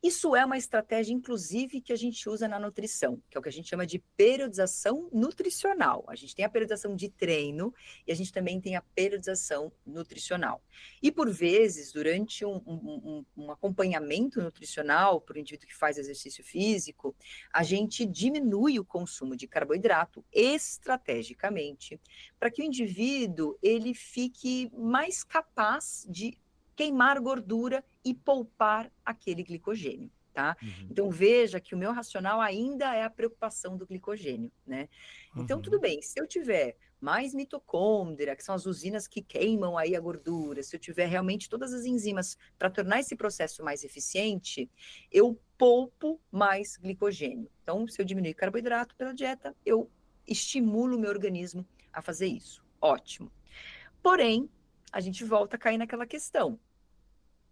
Speaker 2: isso é uma estratégia, inclusive, que a gente usa na nutrição, que é o que a gente chama de periodização nutricional. A gente tem a periodização de treino e a gente também tem a periodização nutricional. E, por vezes, durante um acompanhamento nutricional para o indivíduo que faz exercício físico, a gente diminui o consumo de carboidrato estrategicamente para que o indivíduo ele fique mais capaz de queimar gordura e poupar aquele glicogênio, tá? Então, veja que o meu racional ainda é a preocupação do glicogênio, né? Então, tudo bem, se eu tiver mais mitocôndria, que são as usinas que queimam aí a gordura, se eu tiver realmente todas as enzimas para tornar esse processo mais eficiente, eu poupo mais glicogênio. Então, se eu diminuir carboidrato pela dieta, eu estimulo o meu organismo a fazer isso. Ótimo. Porém, a gente volta a cair naquela questão.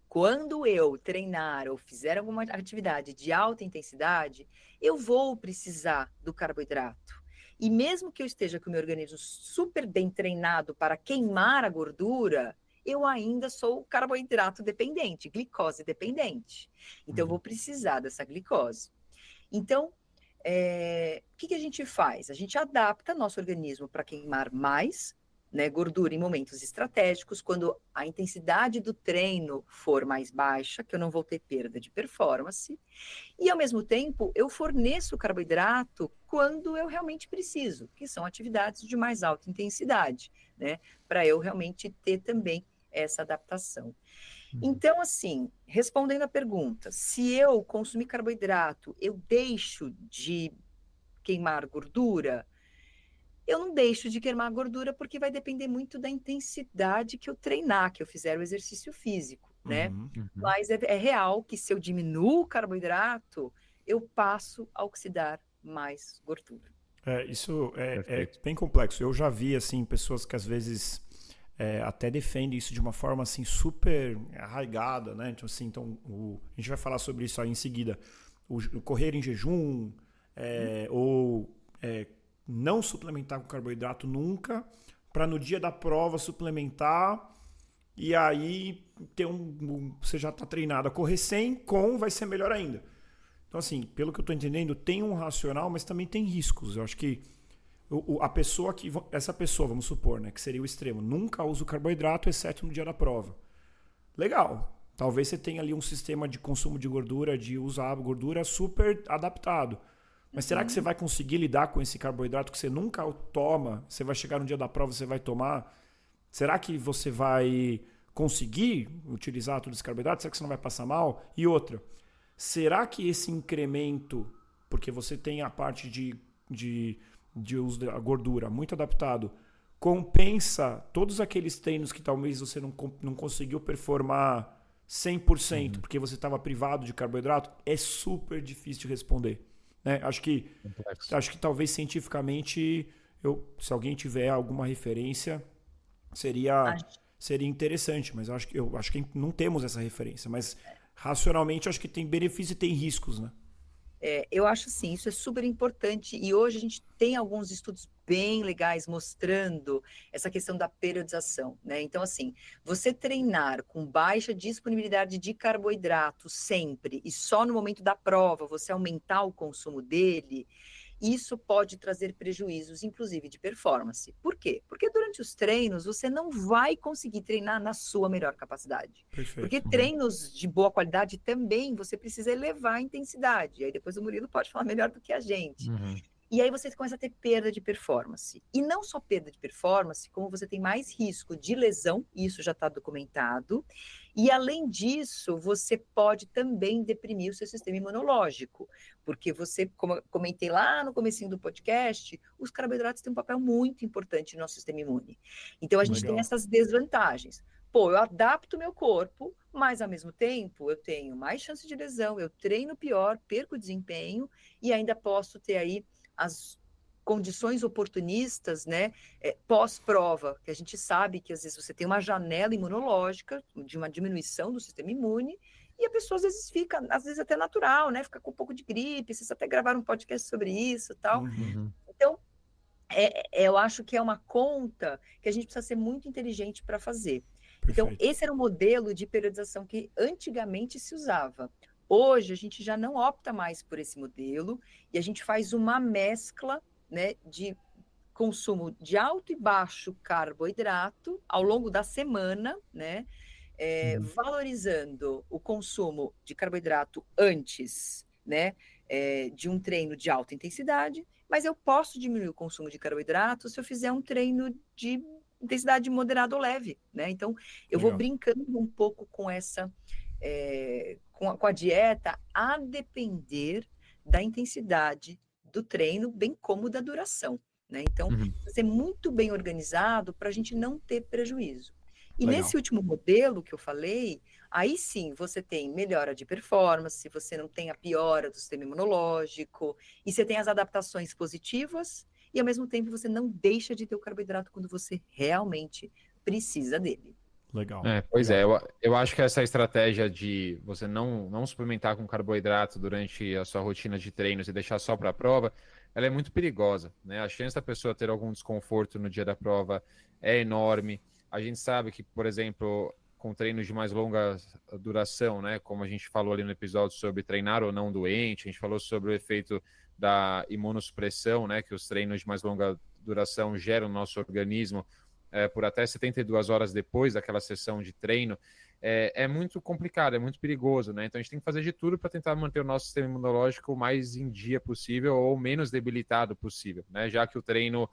Speaker 2: Quando eu treinar ou fizer alguma atividade de alta intensidade, eu vou precisar do carboidrato. E mesmo que eu esteja com o meu organismo super bem treinado para queimar a gordura, eu ainda sou carboidrato dependente, glicose dependente. Então, eu vou precisar dessa glicose. Então, o que a gente faz? A gente adapta nosso organismo para queimar mais, né, gordura em momentos estratégicos, quando a intensidade do treino for mais baixa, que eu não vou ter perda de performance, e ao mesmo tempo eu forneço carboidrato quando eu realmente preciso, que são atividades de mais alta intensidade, né, para eu realmente ter também essa adaptação. Então, assim, respondendo a pergunta, se eu consumir carboidrato, eu deixo de queimar gordura? Eu não deixo de queimar gordura porque vai depender muito da intensidade que eu treinar, que eu fizer o exercício físico, né? Mas é real que se eu diminuo o carboidrato, eu passo a oxidar mais gordura.
Speaker 1: Isso é bem complexo. Eu já vi, assim, pessoas que às vezes até defendem isso de uma forma, assim, super arraigada, né? Então, assim, a gente vai falar sobre isso aí em seguida. O correr em jejum, ou não suplementar com carboidrato nunca, para no dia da prova suplementar e aí ter você já está treinado a correr sem, vai ser melhor ainda. Então, assim, pelo que eu estou entendendo, tem um racional, mas também tem riscos. Eu acho que essa pessoa, vamos supor, né, que seria o extremo, nunca usa o carboidrato, exceto no dia da prova. Legal. Talvez você tenha ali um sistema de consumo de gordura, de usar gordura super adaptado. Mas será que você vai conseguir lidar com esse carboidrato que você nunca toma? Você vai chegar no dia da prova, você vai tomar? Será que você vai conseguir utilizar todo esse carboidrato? Será que você não vai passar mal? E outra, será que esse incremento, porque você tem a parte de uso da gordura muito adaptado, compensa todos aqueles treinos que talvez você não conseguiu performar 100% porque você estava privado de carboidrato? É super difícil de responder. Né? Acho que talvez cientificamente, se alguém tiver alguma referência, seria interessante, mas eu acho que não temos essa referência. Mas racionalmente, acho que tem benefícios e tem riscos, né?
Speaker 2: Eu acho sim, isso é super importante e hoje a gente tem alguns estudos bem legais mostrando essa questão da periodização, né? Então, assim, você treinar com baixa disponibilidade de carboidrato sempre e só no momento da prova você aumentar o consumo dele, isso pode trazer prejuízos, inclusive de performance. Por quê? Porque durante os treinos você não vai conseguir treinar na sua melhor capacidade.
Speaker 1: Perfeito.
Speaker 2: Porque treinos de boa qualidade também você precisa elevar a intensidade. Aí depois o Murilo pode falar melhor do que a gente. E aí você começa a ter perda de performance. E não só perda de performance, como você tem mais risco de lesão, isso já está documentado. E além disso, você pode também deprimir o seu sistema imunológico, porque você, como eu comentei lá no comecinho do podcast, os carboidratos têm um papel muito importante no nosso sistema imune. Então a gente tem essas desvantagens. Pô, eu adapto meu corpo, mas ao mesmo tempo eu tenho mais chance de lesão, eu treino pior, perco desempenho e ainda posso ter aí as condições oportunistas, né, pós-prova, que a gente sabe que às vezes você tem uma janela imunológica, de uma diminuição do sistema imune, e a pessoa às vezes fica, às vezes até natural, né, fica com um pouco de gripe, vocês até gravaram um podcast sobre isso e tal. Então, eu acho que é uma conta que a gente precisa ser muito inteligente para fazer. Então, esse era um modelo de periodização que antigamente se usava. Hoje, a gente já não opta mais por esse modelo e a gente faz uma mescla, né, de consumo de alto e baixo carboidrato ao longo da semana, né, valorizando o consumo de carboidrato antes, né, de um treino de alta intensidade, mas eu posso diminuir o consumo de carboidrato se eu fizer um treino de intensidade moderada ou leve, né? Então, eu vou brincando um pouco com essa, com a dieta, a depender da intensidade do treino, bem como da duração, né? Então, precisa ser muito bem organizado para a gente não ter prejuízo. E nesse último modelo que eu falei, aí sim você tem melhora de performance, você não tem a piora do sistema imunológico, e você tem as adaptações positivas, e ao mesmo tempo você não deixa de ter o carboidrato quando você realmente precisa dele.
Speaker 1: Legal.
Speaker 3: Pois é, eu acho que essa estratégia de você não suplementar com carboidrato durante a sua rotina de treinos e deixar só para a prova, ela é muito perigosa, né? A chance da pessoa ter algum desconforto no dia da prova é enorme. A gente sabe que, por exemplo, com treinos de mais longa duração, né? Como a gente falou ali no episódio sobre treinar ou não doente, a gente falou sobre o efeito da imunossupressão, né? Que os treinos de mais longa duração geram no nosso organismo por até 72 horas depois daquela sessão de treino, é muito complicado, é muito perigoso, né? Então a gente tem que fazer de tudo para tentar manter o nosso sistema imunológico o mais em dia possível ou menos debilitado possível, né? Já que o treino,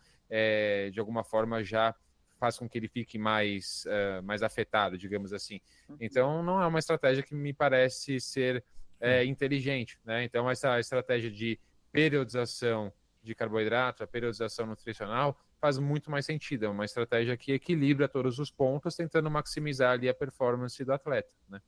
Speaker 3: de alguma forma, já faz com que ele fique mais afetado, digamos assim. Então não é uma estratégia que me parece ser inteligente, né? Então essa estratégia de periodização de carboidrato, a periodização nutricional, faz muito mais sentido. É uma estratégia que equilibra todos os pontos, tentando maximizar ali a performance do atleta, né?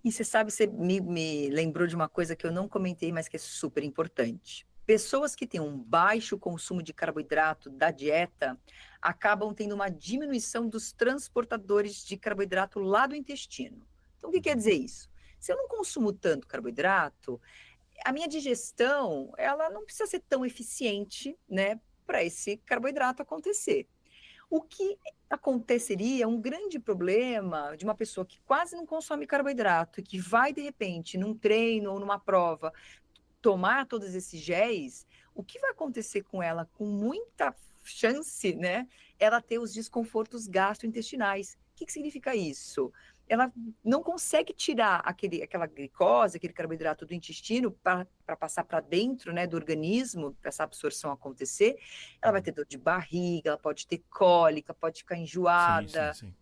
Speaker 2: E você sabe, você me lembrou de uma coisa que eu não comentei, mas que é super importante. Pessoas que têm um baixo consumo de carboidrato da dieta acabam tendo uma diminuição dos transportadores de carboidrato lá do intestino. Então, o que quer dizer isso? Se eu não consumo tanto carboidrato, a minha digestão, ela não precisa ser tão eficiente, né, para esse carboidrato acontecer. O que aconteceria, um grande problema de uma pessoa que quase não consome carboidrato e que vai, de repente, num treino ou numa prova, tomar todos esses géis, o que vai acontecer com ela, com muita chance, né, ela ter os desconfortos gastrointestinais. O que significa isso? Ela não consegue tirar aquela glicose, aquele carboidrato do intestino para passar para dentro, né, do organismo, para essa absorção acontecer. Ela vai ter dor de barriga, ela pode ter cólica, pode ficar enjoada,
Speaker 1: sim.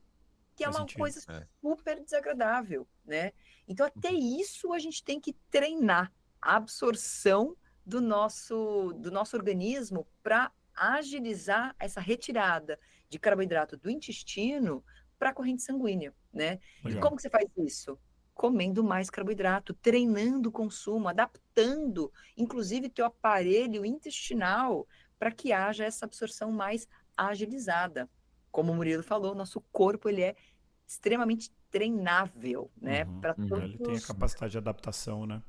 Speaker 2: que é uma coisa super desagradável, né? Então, até isso a gente tem que treinar a absorção do nosso organismo para agilizar essa retirada de carboidrato do intestino para a corrente sanguínea, né?
Speaker 1: Legal.
Speaker 2: E como que você faz isso? Comendo mais carboidrato, treinando o consumo, adaptando, inclusive, teu aparelho intestinal para que haja essa absorção mais agilizada. Como o Murilo falou, nosso corpo ele é extremamente treinável, né? Para todos.
Speaker 1: Ele tem a capacidade de adaptação, né?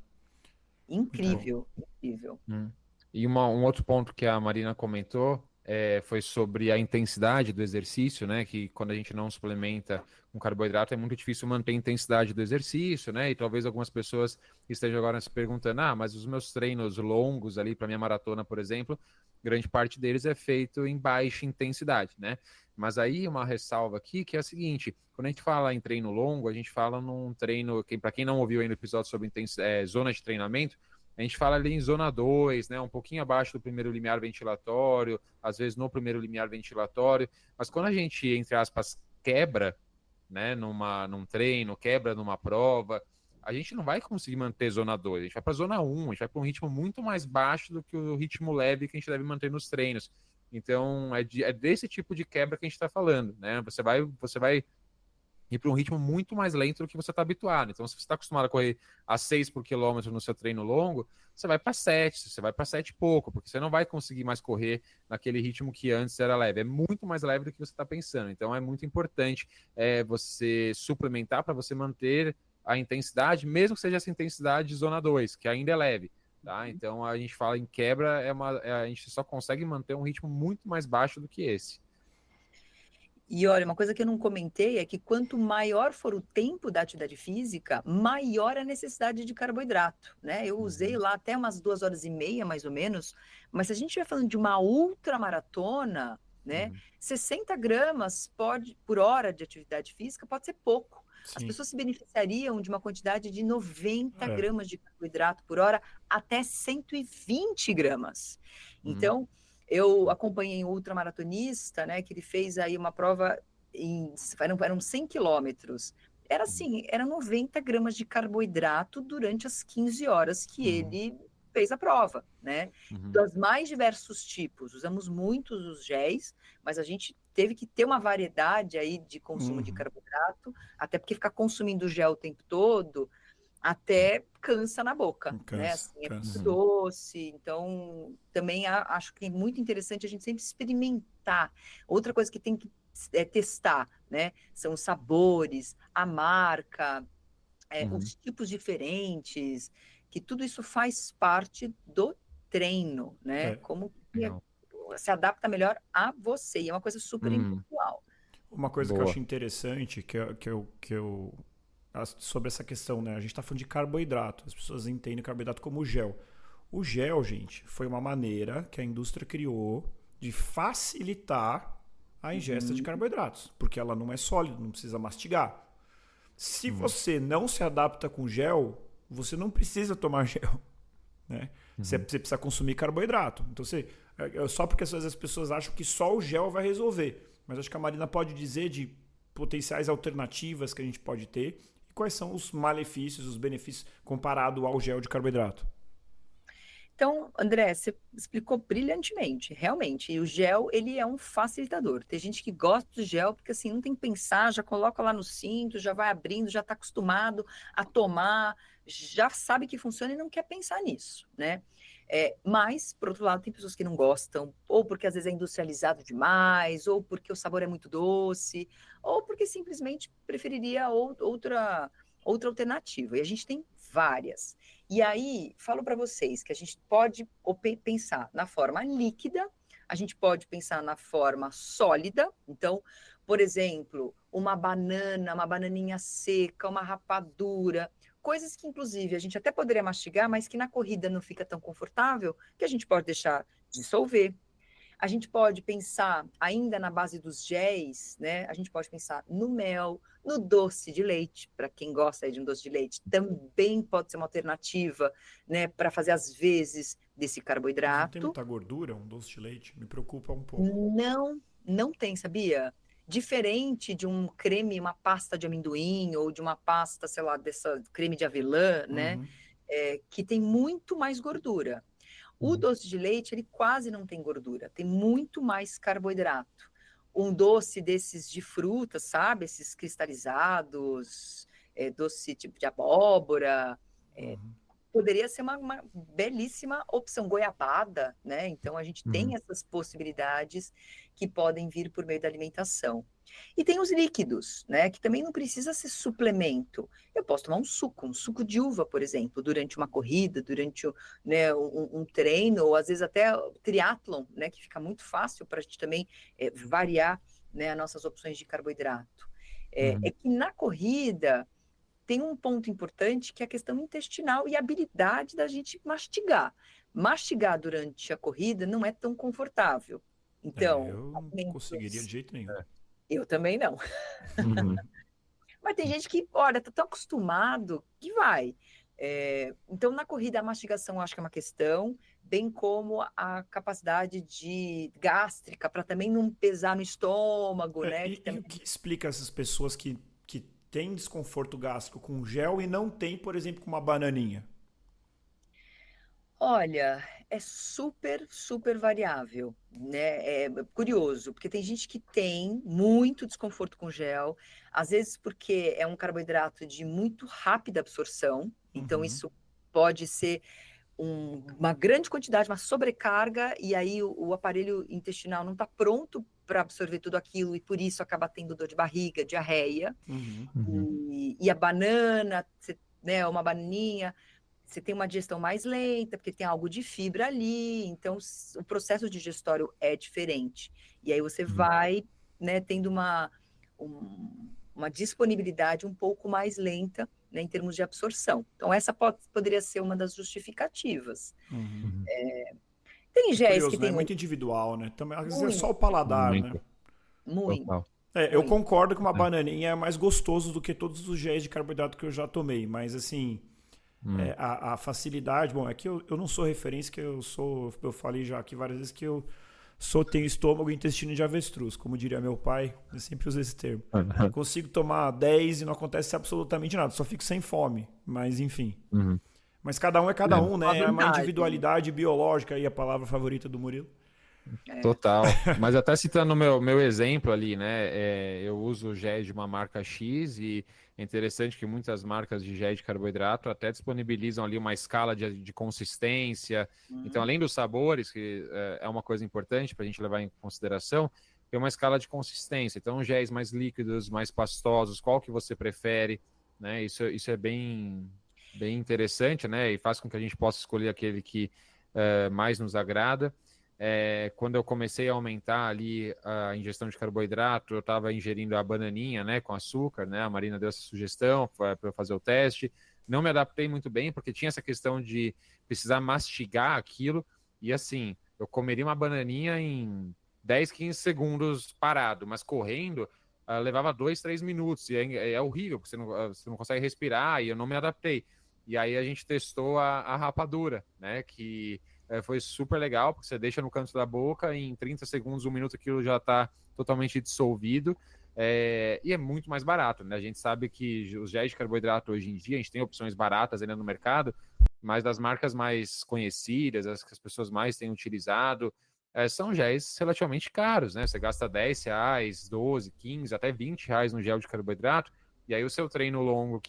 Speaker 2: Incrível, incrível.
Speaker 3: E um outro ponto que a Marina comentou foi sobre a intensidade do exercício, né? Que quando a gente não suplementa com carboidrato é muito difícil manter a intensidade do exercício, né? E talvez algumas pessoas estejam agora se perguntando, mas os meus treinos longos ali para minha maratona, por exemplo, grande parte deles é feito em baixa intensidade, né? Mas aí uma ressalva aqui que é a seguinte, quando a gente fala em treino longo, a gente fala num treino, para quem não ouviu ainda o episódio sobre zona de treinamento, a A gente fala ali em zona 2, né? Um pouquinho abaixo do primeiro limiar ventilatório, às vezes no primeiro limiar ventilatório. Mas quando a gente, entre aspas, quebra, né? Num treino, quebra numa prova, a gente não vai conseguir manter zona 2. A gente vai para zona 1, a gente vai para um ritmo muito mais baixo do que o ritmo leve que a gente deve manter nos treinos. Então, é desse tipo de quebra que a gente está falando, né? Você vai ir para um ritmo muito mais lento do que você está habituado. Então, se você está acostumado a correr a 6 por quilômetro no seu treino longo, você vai para 7, você vai para 7 e pouco, porque você não vai conseguir mais correr naquele ritmo que antes era leve. É muito mais leve do que você está pensando. Então, é muito importante você suplementar para você manter a intensidade, mesmo que seja essa intensidade de zona 2, que ainda é leve. Tá? Então, a gente fala em quebra, a gente só consegue manter um ritmo muito mais baixo do que esse.
Speaker 2: E olha, uma coisa que eu não comentei é que quanto maior for o tempo da atividade física, maior a necessidade de carboidrato, né? Eu usei lá até umas 2 horas e meia, mais ou menos, mas se a gente estiver falando de uma ultramaratona, né? 60 gramas por hora de atividade física pode ser pouco. As
Speaker 1: Sim.
Speaker 2: pessoas se beneficiariam de uma quantidade de 90 gramas de carboidrato por hora até 120 gramas. Então, eu acompanhei um ultramaratonista, né, que ele fez aí uma prova, eram 100 quilômetros. Era assim, eram 90 gramas de carboidrato durante as 15 horas que ele fez a prova, né? Das mais diversos tipos. Usamos muitos os géis, mas a gente teve que ter uma variedade aí de consumo de carboidrato, até porque ficar consumindo gel o tempo todo até cansa na boca, né? Assim, é muito doce, então também acho que é muito interessante a gente sempre experimentar. Outra coisa que tem que testar, né? São os sabores, a marca, os tipos diferentes, que tudo isso faz parte do treino, né? Como se adapta melhor a você, e é uma coisa super individual.
Speaker 1: Uma coisa que eu acho interessante, sobre essa questão, né? A gente está falando de carboidrato. As pessoas entendem o carboidrato como gel. O gel, gente, foi uma maneira que a indústria criou de facilitar a ingesta de carboidratos, porque ela não é sólida, não precisa mastigar. Se você não se adapta com gel, você não precisa tomar gel, né? Você precisa consumir carboidrato. Então, só porque às vezes as pessoas acham que só o gel vai resolver. Mas acho que a Marina pode dizer de potenciais alternativas que a gente pode ter e quais são os malefícios, os benefícios comparado ao gel de carboidrato.
Speaker 2: Então, André, você explicou brilhantemente, realmente. E o gel, ele é um facilitador. Tem gente que gosta do gel porque assim, não tem que pensar, já coloca lá no cinto, já vai abrindo, já está acostumado a tomar, já sabe que funciona e não quer pensar nisso, né? Mas, por outro lado, tem pessoas que não gostam, ou porque às vezes é industrializado demais, ou porque o sabor é muito doce, ou porque simplesmente preferiria outra alternativa. E a gente tem várias. E aí, falo para vocês que a gente pode pensar na forma líquida, a gente pode pensar na forma sólida. Então, por exemplo, uma bananinha seca, uma rapadura, coisas que, inclusive, a gente até poderia mastigar, mas que na corrida não fica tão confortável, que a gente pode deixar dissolver. A gente pode pensar ainda na base dos géis, né? A gente pode pensar no mel, no doce de leite, para quem gosta de um doce de leite, também pode ser uma alternativa, né, para fazer as vezes desse carboidrato.
Speaker 1: Não tem muita gordura, um doce de leite? Me preocupa um pouco.
Speaker 2: Não tem, sabia? Diferente de um creme, uma pasta de amendoim ou de uma pasta, sei lá, dessa creme de avelã, né? Que tem muito mais gordura. O doce de leite, ele quase não tem gordura, tem muito mais carboidrato. Um doce desses de fruta, sabe? Esses cristalizados, doce tipo de abóbora, poderia ser uma belíssima opção, goiabada, né? Então, a gente tem essas possibilidades que podem vir por meio da alimentação. E tem os líquidos, né? Que também não precisa ser suplemento. Eu posso tomar um suco de uva, por exemplo, durante uma corrida, durante né, um treino, ou às vezes até triatlon, né? Que fica muito fácil para a gente também variar, né, as nossas opções de carboidrato. É que na corrida tem um ponto importante que é a questão intestinal e a habilidade da gente mastigar. Mastigar durante a corrida não é tão confortável. Então,
Speaker 1: eu não conseguiria de jeito nenhum.
Speaker 2: Eu também não. Mas tem gente que, olha, tá tão acostumado que vai. Então, na corrida, a mastigação eu acho que é uma questão, bem como a capacidade gástrica, para também não pesar no estômago, né?
Speaker 1: E o que explica essas pessoas que têm desconforto gástrico com gel e não tem, por exemplo, com uma bananinha?
Speaker 2: Olha, é super, super variável, né? É curioso, porque tem gente que tem muito desconforto com gel, às vezes porque é um carboidrato de muito rápida absorção, então isso pode ser uma grande quantidade, uma sobrecarga, e aí o aparelho intestinal não está pronto para absorver tudo aquilo, e por isso acaba tendo dor de barriga, diarreia. E a banana, né, uma bananinha, você tem uma digestão mais lenta, porque tem algo de fibra ali, então o processo digestório é diferente. E aí você vai, né, tendo uma disponibilidade um pouco mais lenta, né, em termos de absorção. Então, essa poderia ser uma das justificativas. Tem géis que
Speaker 1: né?
Speaker 2: tem
Speaker 1: É muito individual, né? Também, às vezes é só o paladar, né?
Speaker 2: Muito.
Speaker 1: Eu concordo que uma bananinha é mais gostoso do que todos os géis de carboidrato que eu já tomei, mas assim, a facilidade, bom, é que eu não sou referência, que eu falei já aqui várias vezes que eu tenho estômago e intestino de avestruz, como diria meu pai, eu sempre uso esse termo. Eu consigo tomar 10 e não acontece absolutamente nada, só fico sem fome, mas enfim. Mas cada um é cada um, né? É uma individualidade biológica aí, a palavra favorita do Murilo.
Speaker 3: Total. Mas até citando o meu exemplo ali, né? Eu uso géis de uma marca X e é interessante que muitas marcas de géis de carboidrato até disponibilizam ali uma escala de consistência. Então, além dos sabores, que é uma coisa importante para a gente levar em consideração, tem uma escala de consistência. Então, géis mais líquidos, mais pastosos, qual que você prefere, né? Isso é bem interessante, né? E faz com que a gente possa escolher aquele que mais nos agrada. Quando eu comecei a aumentar ali a ingestão de carboidrato, eu estava ingerindo a bananinha, né, com açúcar, né? A Marina deu essa sugestão para eu fazer o teste. Não me adaptei muito bem, porque tinha essa questão de precisar mastigar aquilo. E assim, eu comeria uma bananinha em 10, 15 segundos parado, mas correndo levava 2, 3 minutos. E é horrível, porque você não consegue respirar, e eu não me adaptei. E aí a gente testou a rapadura, né, que foi super legal, porque você deixa no canto da boca, em 30 segundos, 1 minuto, aquilo já está totalmente dissolvido, e é muito mais barato, né? A gente sabe que os géis de carboidrato hoje em dia, a gente tem opções baratas ainda no mercado, mas das marcas mais conhecidas, as que as pessoas mais têm utilizado, são géis relativamente caros, né? Você gasta R$10, 12, 15, até R$20 no gel de carboidrato, e aí o seu treino longo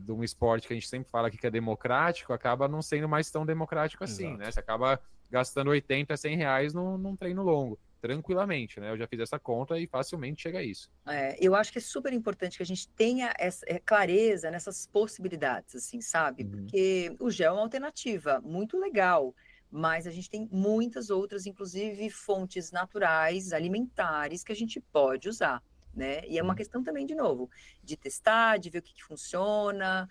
Speaker 3: de um esporte que a gente sempre fala aqui que é democrático, acaba não sendo mais tão democrático assim, né? Você acaba gastando 80, 100 reais num treino longo, tranquilamente, né? Eu já fiz essa conta e facilmente chega a isso.
Speaker 2: Eu acho que é super importante que a gente tenha essa clareza nessas possibilidades, assim, sabe? Porque o gel é uma alternativa muito legal, mas a gente tem muitas outras, inclusive fontes naturais, alimentares, que a gente pode usar. Né? E é uma questão também, de novo, de testar, de ver o que funciona,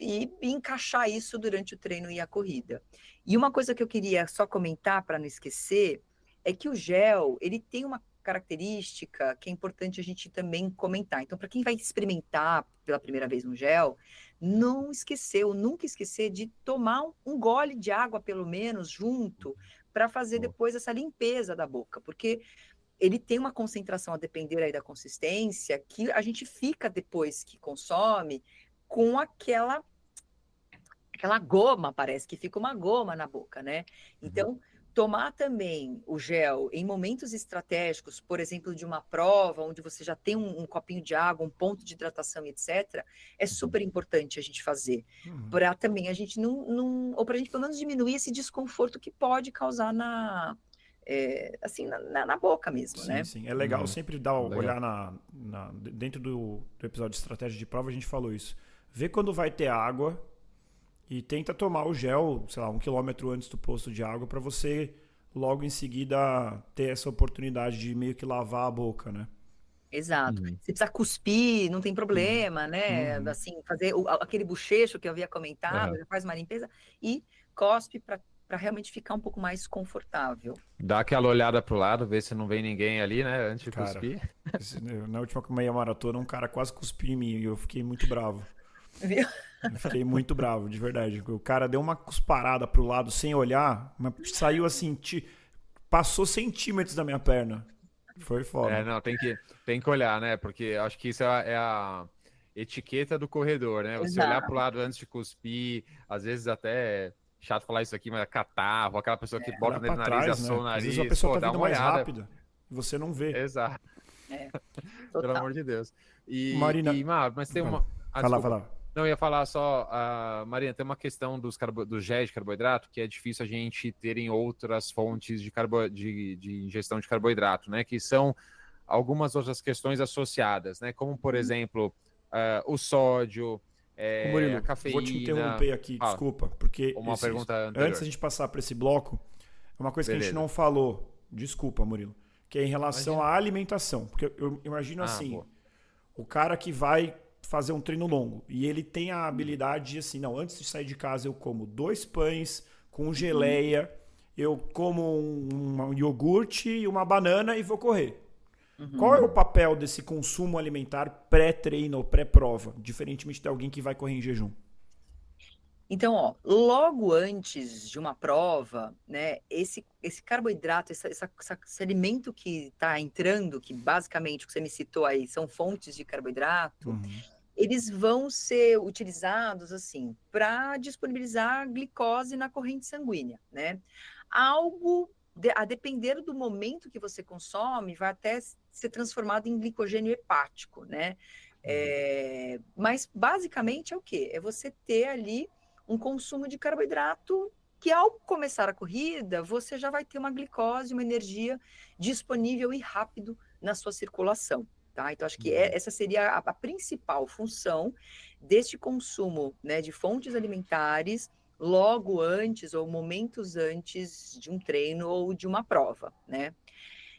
Speaker 2: e encaixar isso durante o treino e a corrida. E uma coisa que eu queria só comentar, para não esquecer, é que o gel, ele tem uma característica que é importante a gente também comentar. Então, para quem vai experimentar pela primeira vez um gel, nunca esquecer de tomar um gole de água, pelo menos, junto, para fazer depois essa limpeza da boca, porque ele tem uma concentração, a depender aí da consistência, que a gente fica, depois que consome, com aquela goma, parece que fica uma goma na boca, né? Então, tomar também o gel em momentos estratégicos, por exemplo, de uma prova, onde você já tem um copinho de água, um ponto de hidratação, etc., é super importante a gente fazer, para também a gente ou para a gente pelo menos diminuir esse desconforto que pode causar na boca mesmo,
Speaker 1: sim,
Speaker 2: né?
Speaker 1: Sim, é legal sempre olhar dentro do episódio de estratégia de prova, a gente falou isso. Vê quando vai ter água e tenta tomar o gel, sei lá, 1 quilômetro antes do posto de água, para você logo em seguida ter essa oportunidade de meio que lavar a boca, né?
Speaker 2: Exato. Se precisar cuspir, não tem problema, né? Assim, fazer aquele bochecho que eu havia comentado, já faz uma limpeza e cospe para realmente ficar um pouco mais confortável.
Speaker 3: Dá aquela olhada pro lado, ver se não vem ninguém ali, né? Antes de cuspir.
Speaker 1: Na última meia maratona, um cara quase cuspiu em mim e eu fiquei muito bravo.
Speaker 2: Viu?
Speaker 1: Eu fiquei muito bravo, de verdade. O cara deu uma cusparada pro lado sem olhar, mas saiu assim, passou centímetros da minha perna. Foi foda.
Speaker 3: Não, tem que olhar, né? Porque acho que isso é a etiqueta do corredor, né? Você olhar pro
Speaker 2: Exato.
Speaker 3: lado antes de cuspir, às vezes até chato falar isso aqui, mas é catarro, aquela pessoa que bota
Speaker 1: Olhar
Speaker 3: o dedo
Speaker 1: pra
Speaker 3: no nariz e
Speaker 1: trás,
Speaker 3: assou
Speaker 1: né?
Speaker 3: o
Speaker 1: Às vezes a
Speaker 3: nariz,
Speaker 1: pessoa
Speaker 3: pô,
Speaker 1: tá
Speaker 3: dá
Speaker 1: vindo
Speaker 3: uma
Speaker 1: mais
Speaker 3: olhada.
Speaker 1: rápida e você não vê.
Speaker 3: Exato,
Speaker 2: É,
Speaker 3: pelo
Speaker 2: total.
Speaker 3: amor de Deus.
Speaker 1: Marina,
Speaker 3: Mas tem
Speaker 1: fala,
Speaker 3: uma. Ah,
Speaker 1: fala.
Speaker 3: desculpa.
Speaker 1: Fala.
Speaker 3: Não, eu ia falar só, Marina, tem uma questão dos géis de carboidrato que é difícil a gente ter em outras fontes de ingestão de carboidrato, né? Que são algumas outras questões associadas, né? Como, por exemplo, o sódio,
Speaker 1: Ô
Speaker 3: a
Speaker 1: Murilo, vou te
Speaker 3: cafeína.
Speaker 1: interromper aqui,
Speaker 3: Fala,
Speaker 1: desculpa, porque
Speaker 3: uma pergunta
Speaker 1: antes da
Speaker 3: anterior.
Speaker 1: gente passar para esse bloco, é uma coisa que a gente
Speaker 3: Beleza.
Speaker 1: não falou, desculpa, Murilo, que é em relação
Speaker 3: Imagina.
Speaker 1: à alimentação. Porque eu imagino assim,
Speaker 3: Boa.
Speaker 1: o cara que vai fazer um treino longo e ele tem a habilidade de assim, não, antes de sair de casa eu como 2 pães com geleia, eu como um iogurte e uma banana e vou correr. Qual é o papel desse consumo alimentar pré-treino ou pré-prova, diferentemente de alguém que vai correr em jejum?
Speaker 2: Então, ó, logo antes de uma prova, né, esse carboidrato, esse alimento que está entrando, que basicamente o que você me citou aí são fontes de carboidrato, eles vão ser utilizados assim para disponibilizar glicose na corrente sanguínea, né? Algo a depender do momento que você consome, vai até ser transformado em glicogênio hepático, né? Mas basicamente é o quê? É você ter ali um consumo de carboidrato que ao começar a corrida, você já vai ter uma glicose, uma energia disponível e rápido na sua circulação. Tá? Então, acho que essa seria a principal função deste consumo, né, de fontes alimentares logo antes ou momentos antes de um treino ou de uma prova, né?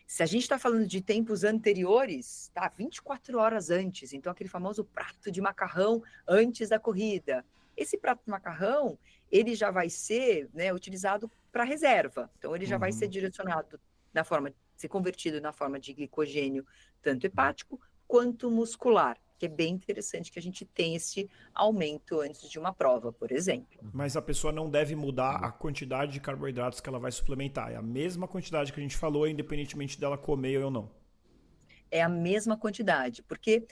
Speaker 2: Se a gente está falando de tempos anteriores, tá? 24 horas antes, então aquele famoso prato de macarrão antes da corrida. Esse prato de macarrão, ele já vai ser, né, utilizado para reserva. Então, ele já vai ser direcionado na forma, ser convertido na forma de glicogênio, tanto hepático quanto muscular, que é bem interessante que a gente tenha esse aumento antes de uma prova, por exemplo.
Speaker 1: Mas a pessoa não deve mudar a quantidade de carboidratos que ela vai suplementar. É a mesma quantidade que a gente falou, independentemente dela comer ou não.
Speaker 2: É a mesma quantidade, porque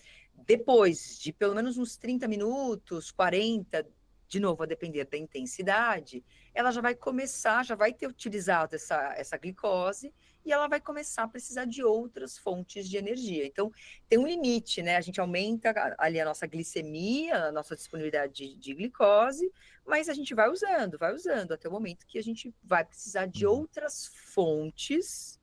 Speaker 2: depois de pelo menos uns 30 minutos, 40, de novo, a depender da intensidade, ela já vai começar, já vai ter utilizado essa glicose e ela vai começar a precisar de outras fontes de energia. Então, tem um limite, né? A gente aumenta ali a nossa glicemia, a nossa disponibilidade de glicose, mas a gente vai usando até o momento que a gente vai precisar de outras fontes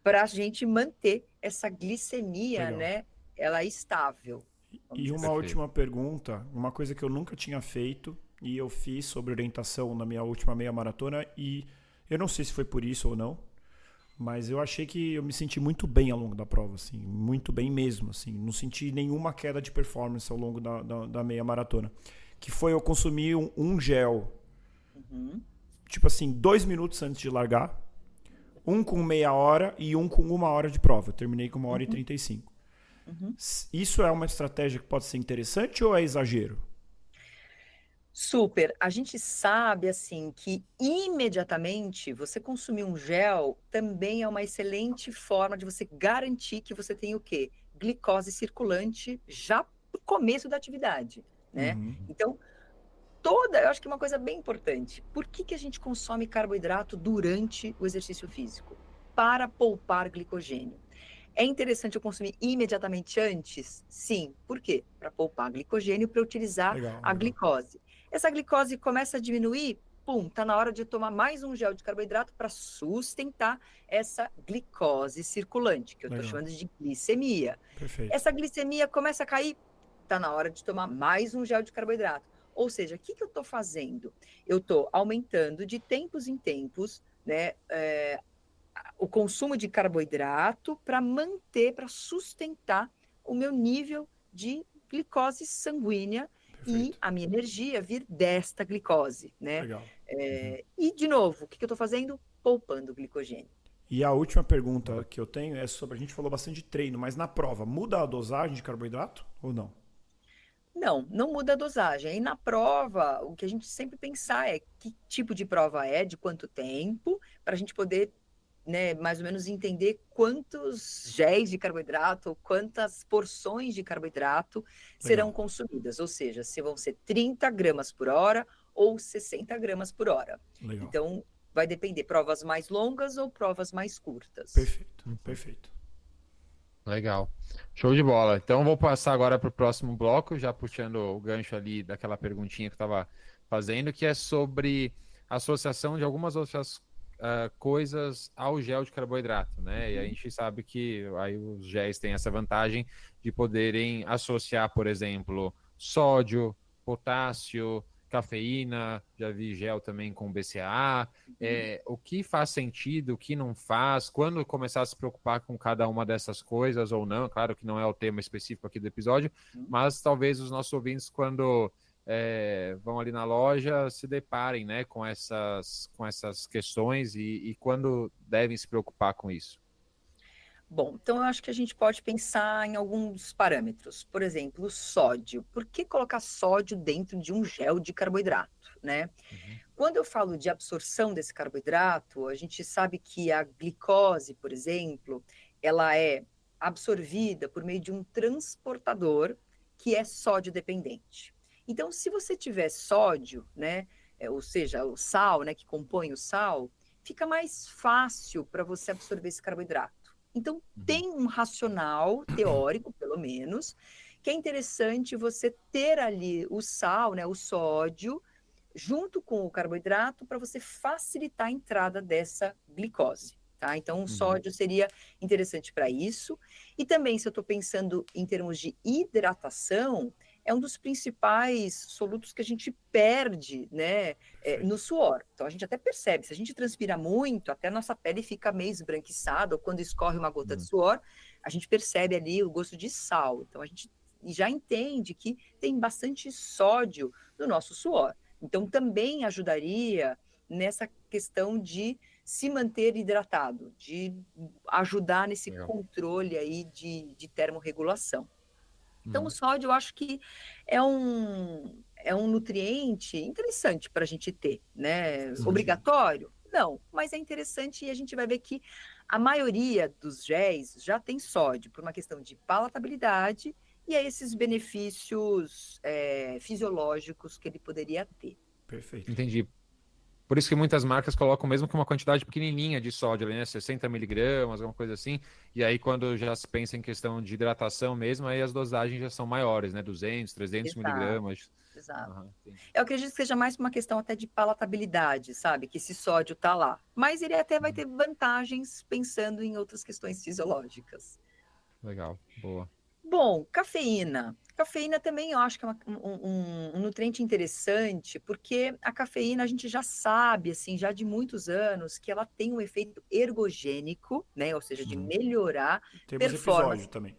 Speaker 2: para a gente manter essa glicemia,
Speaker 1: Legal.
Speaker 2: né? Ela estável.
Speaker 1: E uma última pergunta, uma coisa que eu nunca tinha feito e eu fiz sobre orientação na minha última meia maratona e eu não sei se foi por isso ou não, mas eu achei que eu me senti muito bem ao longo da prova, assim, muito bem mesmo, assim, não senti nenhuma queda de performance ao longo da meia maratona, que foi eu consumir um gel, tipo assim, 2 minutos antes de largar, um com meia hora e um com 1 hora de prova, eu terminei com 1 hora e 35. Isso é uma estratégia que pode ser interessante ou é exagero?
Speaker 2: Super. A gente sabe, assim, que imediatamente você consumir um gel também é uma excelente forma de você garantir que você tem o quê? Glicose circulante já no começo da atividade, né? Então, eu acho que é uma coisa bem importante. Por que a gente consome carboidrato durante o exercício físico? Para poupar glicogênio. É interessante eu consumir imediatamente antes? Sim. Por quê? Para poupar glicogênio, para utilizar a glicose. Essa glicose começa a diminuir, tá na hora de tomar mais um gel de carboidrato para sustentar essa glicose circulante, que eu estou chamando de glicemia.
Speaker 1: Perfeito.
Speaker 2: Essa glicemia começa a cair, tá na hora de tomar mais um gel de carboidrato. Ou seja, o que eu estou fazendo? Eu estou aumentando de tempos em tempos, né, o consumo de carboidrato para manter, para sustentar o meu nível de glicose sanguínea. Perfeito. E a minha energia vir desta glicose, né?
Speaker 1: Legal.
Speaker 2: E, de novo, o que eu estou fazendo? Poupando glicogênio.
Speaker 1: E a última pergunta que eu tenho é sobre, a gente falou bastante de treino, mas na prova, muda a dosagem de carboidrato ou não?
Speaker 2: Não muda a dosagem. Aí na prova, o que a gente sempre pensar é que tipo de prova é, de quanto tempo, para a gente poder, né, mais ou menos entender quantos géis de carboidrato, ou quantas porções de carboidrato serão
Speaker 1: Legal,
Speaker 2: consumidas. Ou seja, se vão ser 30 gramas por hora ou 60 gramas por hora.
Speaker 1: legal.
Speaker 2: Então, vai depender, provas mais longas ou provas mais curtas.
Speaker 1: Perfeito, perfeito.
Speaker 3: Legal. Show de bola. Então vou passar agora para o próximo bloco, já puxando o gancho ali daquela perguntinha que eu estava fazendo, que é sobre a associação de algumas outras coisas ao gel de carboidrato, né? E a gente sabe que aí os géis têm essa vantagem de poderem associar, por exemplo, sódio, potássio, cafeína, já vi gel também com BCAA. O que faz sentido, o que não faz, quando começar a se preocupar com cada uma dessas coisas ou não, claro que não é o tema específico aqui do episódio, mas talvez os nossos ouvintes, quando vão ali na loja, se deparem, né, com essas questões e quando devem se preocupar com isso.
Speaker 2: Bom, então eu acho que a gente pode pensar em alguns parâmetros. Por exemplo, o sódio. Por que colocar sódio dentro de um gel de carboidrato, né? Quando eu falo de absorção desse carboidrato, a gente sabe que a glicose, por exemplo, ela é absorvida por meio de um transportador que é sódio dependente. Então, se você tiver sódio, né, ou seja, o sal, né, que compõe o sal, fica mais fácil para você absorver esse carboidrato. Então, tem um racional teórico, pelo menos, que é interessante você ter ali o sal, né, o sódio, junto com o carboidrato, para você facilitar a entrada dessa glicose. Tá? Então, o sódio seria interessante para isso. E também, se eu estou pensando em termos de hidratação, é um dos principais solutos que a gente perde, né, no suor. Então, a gente até percebe, se a gente transpira muito, até a nossa pele fica meio esbranquiçada, ou quando escorre uma gota de suor, a gente percebe ali o gosto de sal. Então, a gente já entende que tem bastante sódio no nosso suor. Então, também ajudaria nessa questão de se manter hidratado, de ajudar nesse
Speaker 3: Legal.
Speaker 2: controle aí de termorregulação. Então, o sódio eu acho que é um nutriente interessante para a gente ter, né? Obrigatório? Não, mas é interessante e a gente vai ver que a maioria dos géis já tem sódio, por uma questão de palatabilidade e a esses benefícios fisiológicos que ele poderia ter.
Speaker 1: Perfeito.
Speaker 3: Entendi. Por isso que muitas marcas colocam mesmo com uma quantidade pequenininha de sódio, ali, né? 60 miligramas, alguma coisa assim. E aí, quando já se pensa em questão de hidratação mesmo, aí as dosagens já são maiores, né? 200, 300
Speaker 2: Exato,
Speaker 3: miligramas.
Speaker 2: exato.
Speaker 3: Entendi.
Speaker 2: Eu acredito que seja mais uma questão até de palatabilidade, sabe? Que esse sódio tá lá. Mas ele até vai ter vantagens pensando em outras questões fisiológicas.
Speaker 3: Legal, boa.
Speaker 2: Bom, cafeína. Cafeína também eu acho que é um nutriente interessante, porque a cafeína a gente já sabe, assim, já de muitos anos, que ela tem um efeito ergogênico, né? Ou seja, de melhorar
Speaker 1: Temos
Speaker 2: performance.
Speaker 1: episódio também.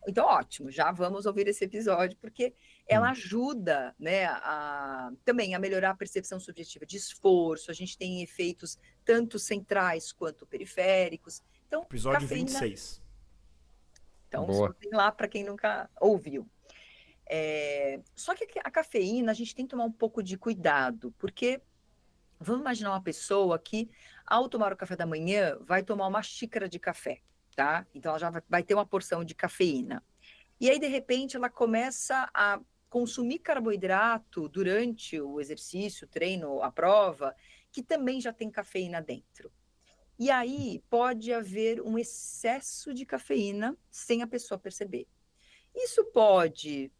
Speaker 2: Então, ótimo, já vamos ouvir esse episódio, porque ela ajuda, né, também a melhorar a percepção subjetiva de esforço. A gente tem efeitos tanto centrais quanto periféricos. Então,
Speaker 1: Episódio
Speaker 2: cafeína.
Speaker 1: 26.
Speaker 2: Então,
Speaker 3: Boa.
Speaker 2: escutem lá para quem nunca ouviu. Só que a cafeína, a gente tem que tomar um pouco de cuidado, porque vamos imaginar uma pessoa que, ao tomar o café da manhã, vai tomar uma xícara de café, tá? Então, ela já vai ter uma porção de cafeína. E aí, de repente, ela começa a consumir carboidrato durante o exercício, o treino, a prova, que também já tem cafeína dentro. E aí pode haver um excesso de cafeína sem a pessoa perceber. Isso pode,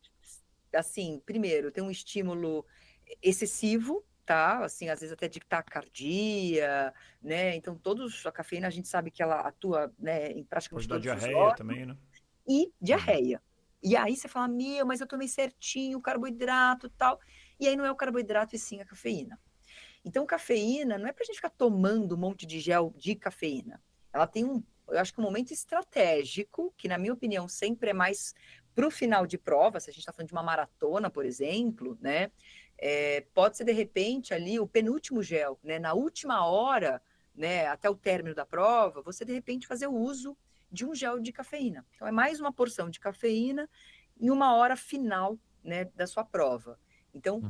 Speaker 2: assim, primeiro, ter um estímulo excessivo, tá? Assim, às vezes até de taquicardia, né? Então, a cafeína, a gente sabe que ela atua, né, em praticamente
Speaker 1: Pode dar
Speaker 2: todos os
Speaker 1: diarreia
Speaker 2: órgãos.
Speaker 1: também, né?
Speaker 2: E diarreia. E aí você fala, mas eu tomei certinho o carboidrato e tal. E aí não é o carboidrato e sim a cafeína. Então, cafeína não é para a gente ficar tomando um monte de gel de cafeína. Ela tem eu acho que um momento estratégico, que na minha opinião sempre é mais para o final de prova, se a gente está falando de uma maratona, por exemplo, né? Pode ser de repente ali o penúltimo gel, né? Na última hora, né? Até o término da prova, você de repente fazer o uso de um gel de cafeína. Então, é mais uma porção de cafeína em uma hora final né, da sua prova. Então,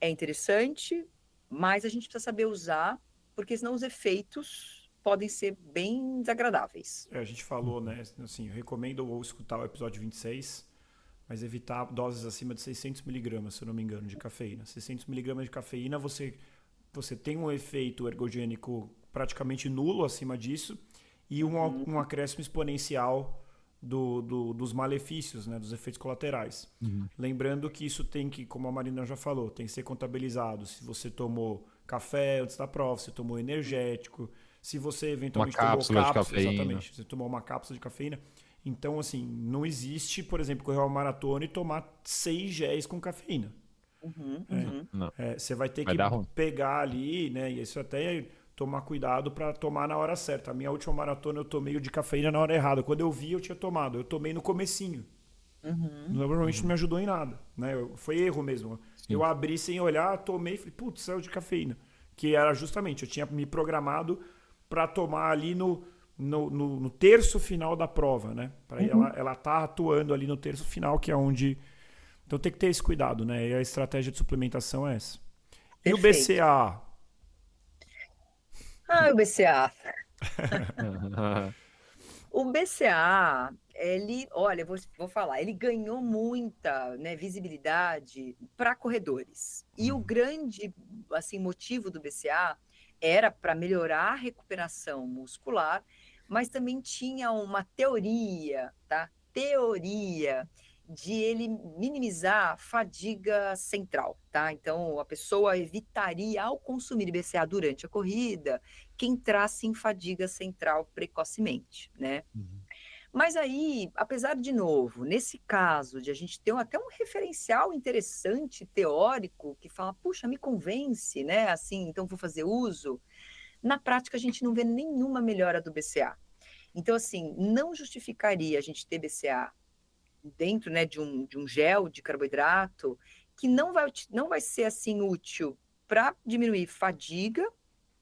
Speaker 2: é interessante, mas a gente precisa saber usar, porque senão os efeitos podem ser bem desagradáveis.
Speaker 1: A gente falou, né? Assim, eu recomendo ou escutar o episódio 26, mas evitar doses acima de 600 miligramas, se eu não me engano, de cafeína. 600 miligramas de cafeína, você tem um efeito ergogênico praticamente nulo acima disso e um acréscimo exponencial dos malefícios, né, dos efeitos colaterais. Lembrando que isso tem que, como a Marina já falou, tem que ser contabilizado. Se você tomou café antes da prova, se tomou energético, se você eventualmente tomou cápsula de cafeína. Exatamente, você tomou uma cápsula de cafeína. Então, assim, não existe, por exemplo, correr uma maratona e tomar 6 géis com cafeína. Você vai ter que pegar ali, né? E isso até tomar cuidado para tomar na hora certa. A minha última maratona eu tomei o de cafeína na hora errada. Quando eu vi, eu tinha tomado. Eu tomei no comecinho. Normalmente não me ajudou em nada, né? Foi erro mesmo. Sim. Eu abri sem olhar, tomei e falei, putz, saiu de cafeína. Que era justamente, eu tinha me programado para tomar ali no terço final da prova, né? Para ela tá atuando ali no terço final, que é onde... Então tem que ter esse cuidado, né? E a estratégia de suplementação é essa. E o BCA?
Speaker 2: O BCA. O BCA, ele, olha, vou falar, ele ganhou muita, né, visibilidade para corredores. E o grande, assim, motivo do BCA era para melhorar a recuperação muscular, mas também tinha uma teoria, tá? Teoria de ele minimizar a fadiga central, tá? Então, a pessoa evitaria, ao consumir BCA durante a corrida, que entrasse em fadiga central precocemente, né? Mas aí, apesar de novo, nesse caso de a gente ter até um referencial interessante, teórico, que fala, puxa, me convence, né? Assim, então vou fazer uso. Na prática, a gente não vê nenhuma melhora do BCA. Então, assim, não justificaria a gente ter BCA dentro, né, de um gel de carboidrato, que não vai ser assim útil para diminuir fadiga,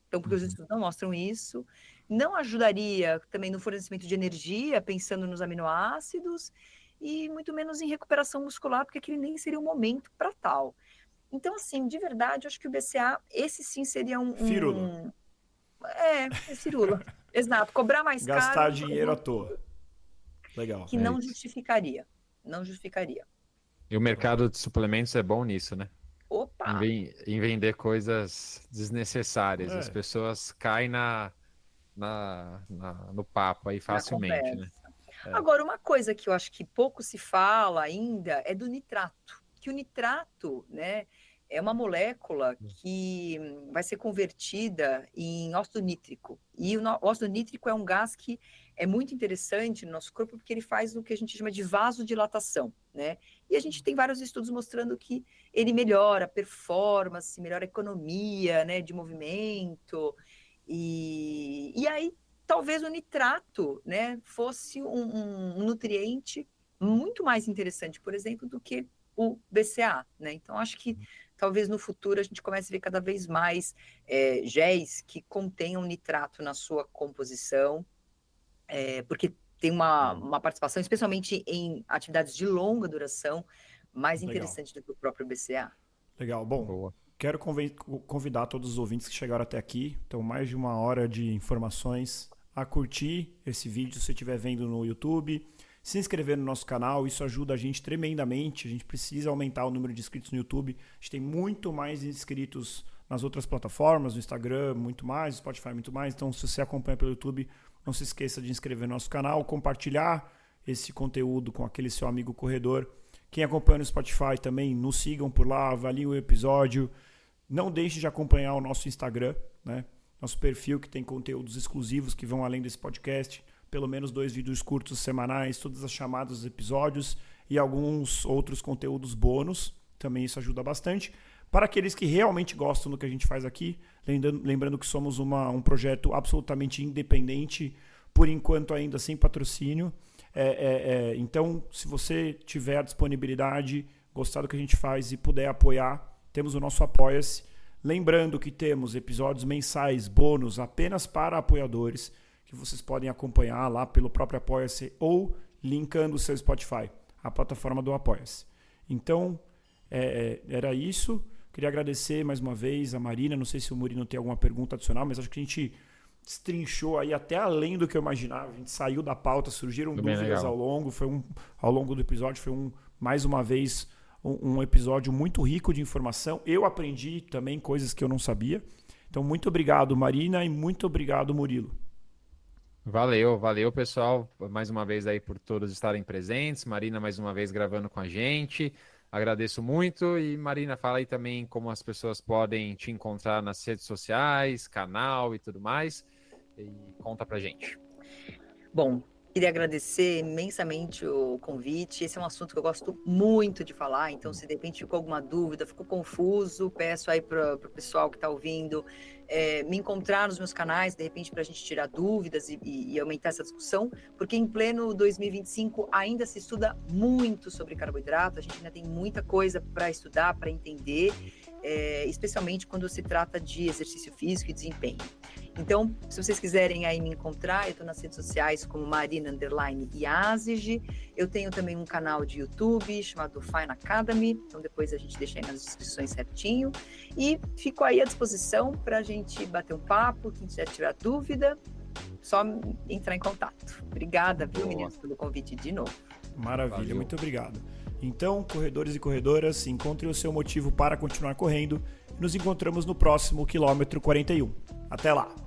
Speaker 2: então, porque os estudos não mostram isso, não ajudaria também no fornecimento de energia, pensando nos aminoácidos, e muito menos em recuperação muscular, porque aquele nem seria o momento para tal. Então, assim, de verdade, eu acho que o BCA, esse sim seria
Speaker 1: Firula.
Speaker 2: É firula. Exato, cobrar mais caro...
Speaker 1: Gastar dinheiro à toa. Legal.
Speaker 2: Que não justificaria. Não justificaria.
Speaker 3: E o mercado de suplementos é bom nisso, né?
Speaker 2: Opa!
Speaker 3: Em vender coisas desnecessárias. As pessoas caem no papo aí facilmente, né?
Speaker 2: Agora, uma coisa que eu acho que pouco se fala ainda é do nitrato. Que o nitrato, né, é uma molécula que vai ser convertida em óxido nítrico. E o óxido nítrico é um gás que é muito interessante no nosso corpo porque ele faz o que a gente chama de vasodilatação, né? E a gente tem vários estudos mostrando que ele melhora a performance, melhora a economia, né, de movimento. E aí, talvez o nitrato, né, fosse um nutriente muito mais interessante, por exemplo, do que o BCA, né? Então, acho que talvez no futuro a gente comece a ver cada vez mais géis que contenham nitrato na sua composição, porque tem uma participação, especialmente em atividades de longa duração, mais interessante do que o próprio BCA.
Speaker 1: Legal. Bom, quero convidar todos os ouvintes que chegaram até aqui, então mais de 1 hora de informações, a curtir esse vídeo se você estiver vendo no YouTube, se inscrever no nosso canal, isso ajuda a gente tremendamente, a gente precisa aumentar o número de inscritos no YouTube, a gente tem muito mais inscritos nas outras plataformas, no Instagram, muito mais, no Spotify, muito mais, então se você acompanha pelo YouTube, não se esqueça de inscrever no nosso canal, compartilhar esse conteúdo com aquele seu amigo corredor. Quem acompanha no Spotify também, nos sigam por lá, avaliem o episódio. Não deixe de acompanhar o nosso Instagram, né? Nosso perfil que tem conteúdos exclusivos que vão além desse podcast. Pelo menos 2 vídeos curtos semanais, todas as chamadas dos episódios e alguns outros conteúdos bônus. Também isso ajuda bastante. Para aqueles que realmente gostam do que a gente faz aqui, lembrando que somos um projeto absolutamente independente, por enquanto ainda sem patrocínio. Então, se você tiver a disponibilidade, gostar do que a gente faz e puder apoiar, temos o nosso Apoia-se. Lembrando que temos episódios mensais, bônus, apenas para apoiadores, que vocês podem acompanhar lá pelo próprio Apoia-se ou linkando o seu Spotify, a plataforma do Apoia-se. Então, era isso. Queria agradecer mais uma vez a Marina. Não sei se o Murilo tem alguma pergunta adicional, mas acho que a gente destrinchou aí até além do que eu imaginava. A gente saiu da pauta, surgiram dúvidas ao longo do episódio. Foi mais uma vez um episódio muito rico de informação. Eu aprendi também coisas que eu não sabia. Então, muito obrigado, Marina, e muito obrigado, Murilo.
Speaker 3: Valeu, pessoal, mais uma vez aí por todos estarem presentes. Marina, mais uma vez gravando com a gente. Agradeço muito. E, Marina, fala aí também como as pessoas podem te encontrar nas redes sociais, canal e tudo mais. E conta pra gente.
Speaker 2: Bom, queria agradecer imensamente o convite. Esse é um assunto que eu gosto muito de falar, então se de repente ficou alguma dúvida, ficou confuso, peço aí para o pessoal que está ouvindo me encontrar nos meus canais, de repente para a gente tirar dúvidas e aumentar essa discussão, porque em pleno 2025 ainda se estuda muito sobre carboidrato, a gente ainda tem muita coisa para estudar, para entender, especialmente quando se trata de exercício físico e desempenho. Então, se vocês quiserem aí me encontrar, eu estou nas redes sociais como Marina_Yazigi. Eu tenho também um canal de YouTube chamado Fine Academy, então depois a gente deixa aí nas descrições certinho. E fico aí à disposição para a gente bater um papo, quem quiser tirar dúvida, só entrar em contato. Obrigada, viu, meninos, pelo convite de novo.
Speaker 1: Maravilha,
Speaker 3: Valeu.
Speaker 1: muito obrigado. Então, corredores e corredoras, encontrem o seu motivo para continuar correndo. Nos encontramos no próximo quilômetro 41. Até lá!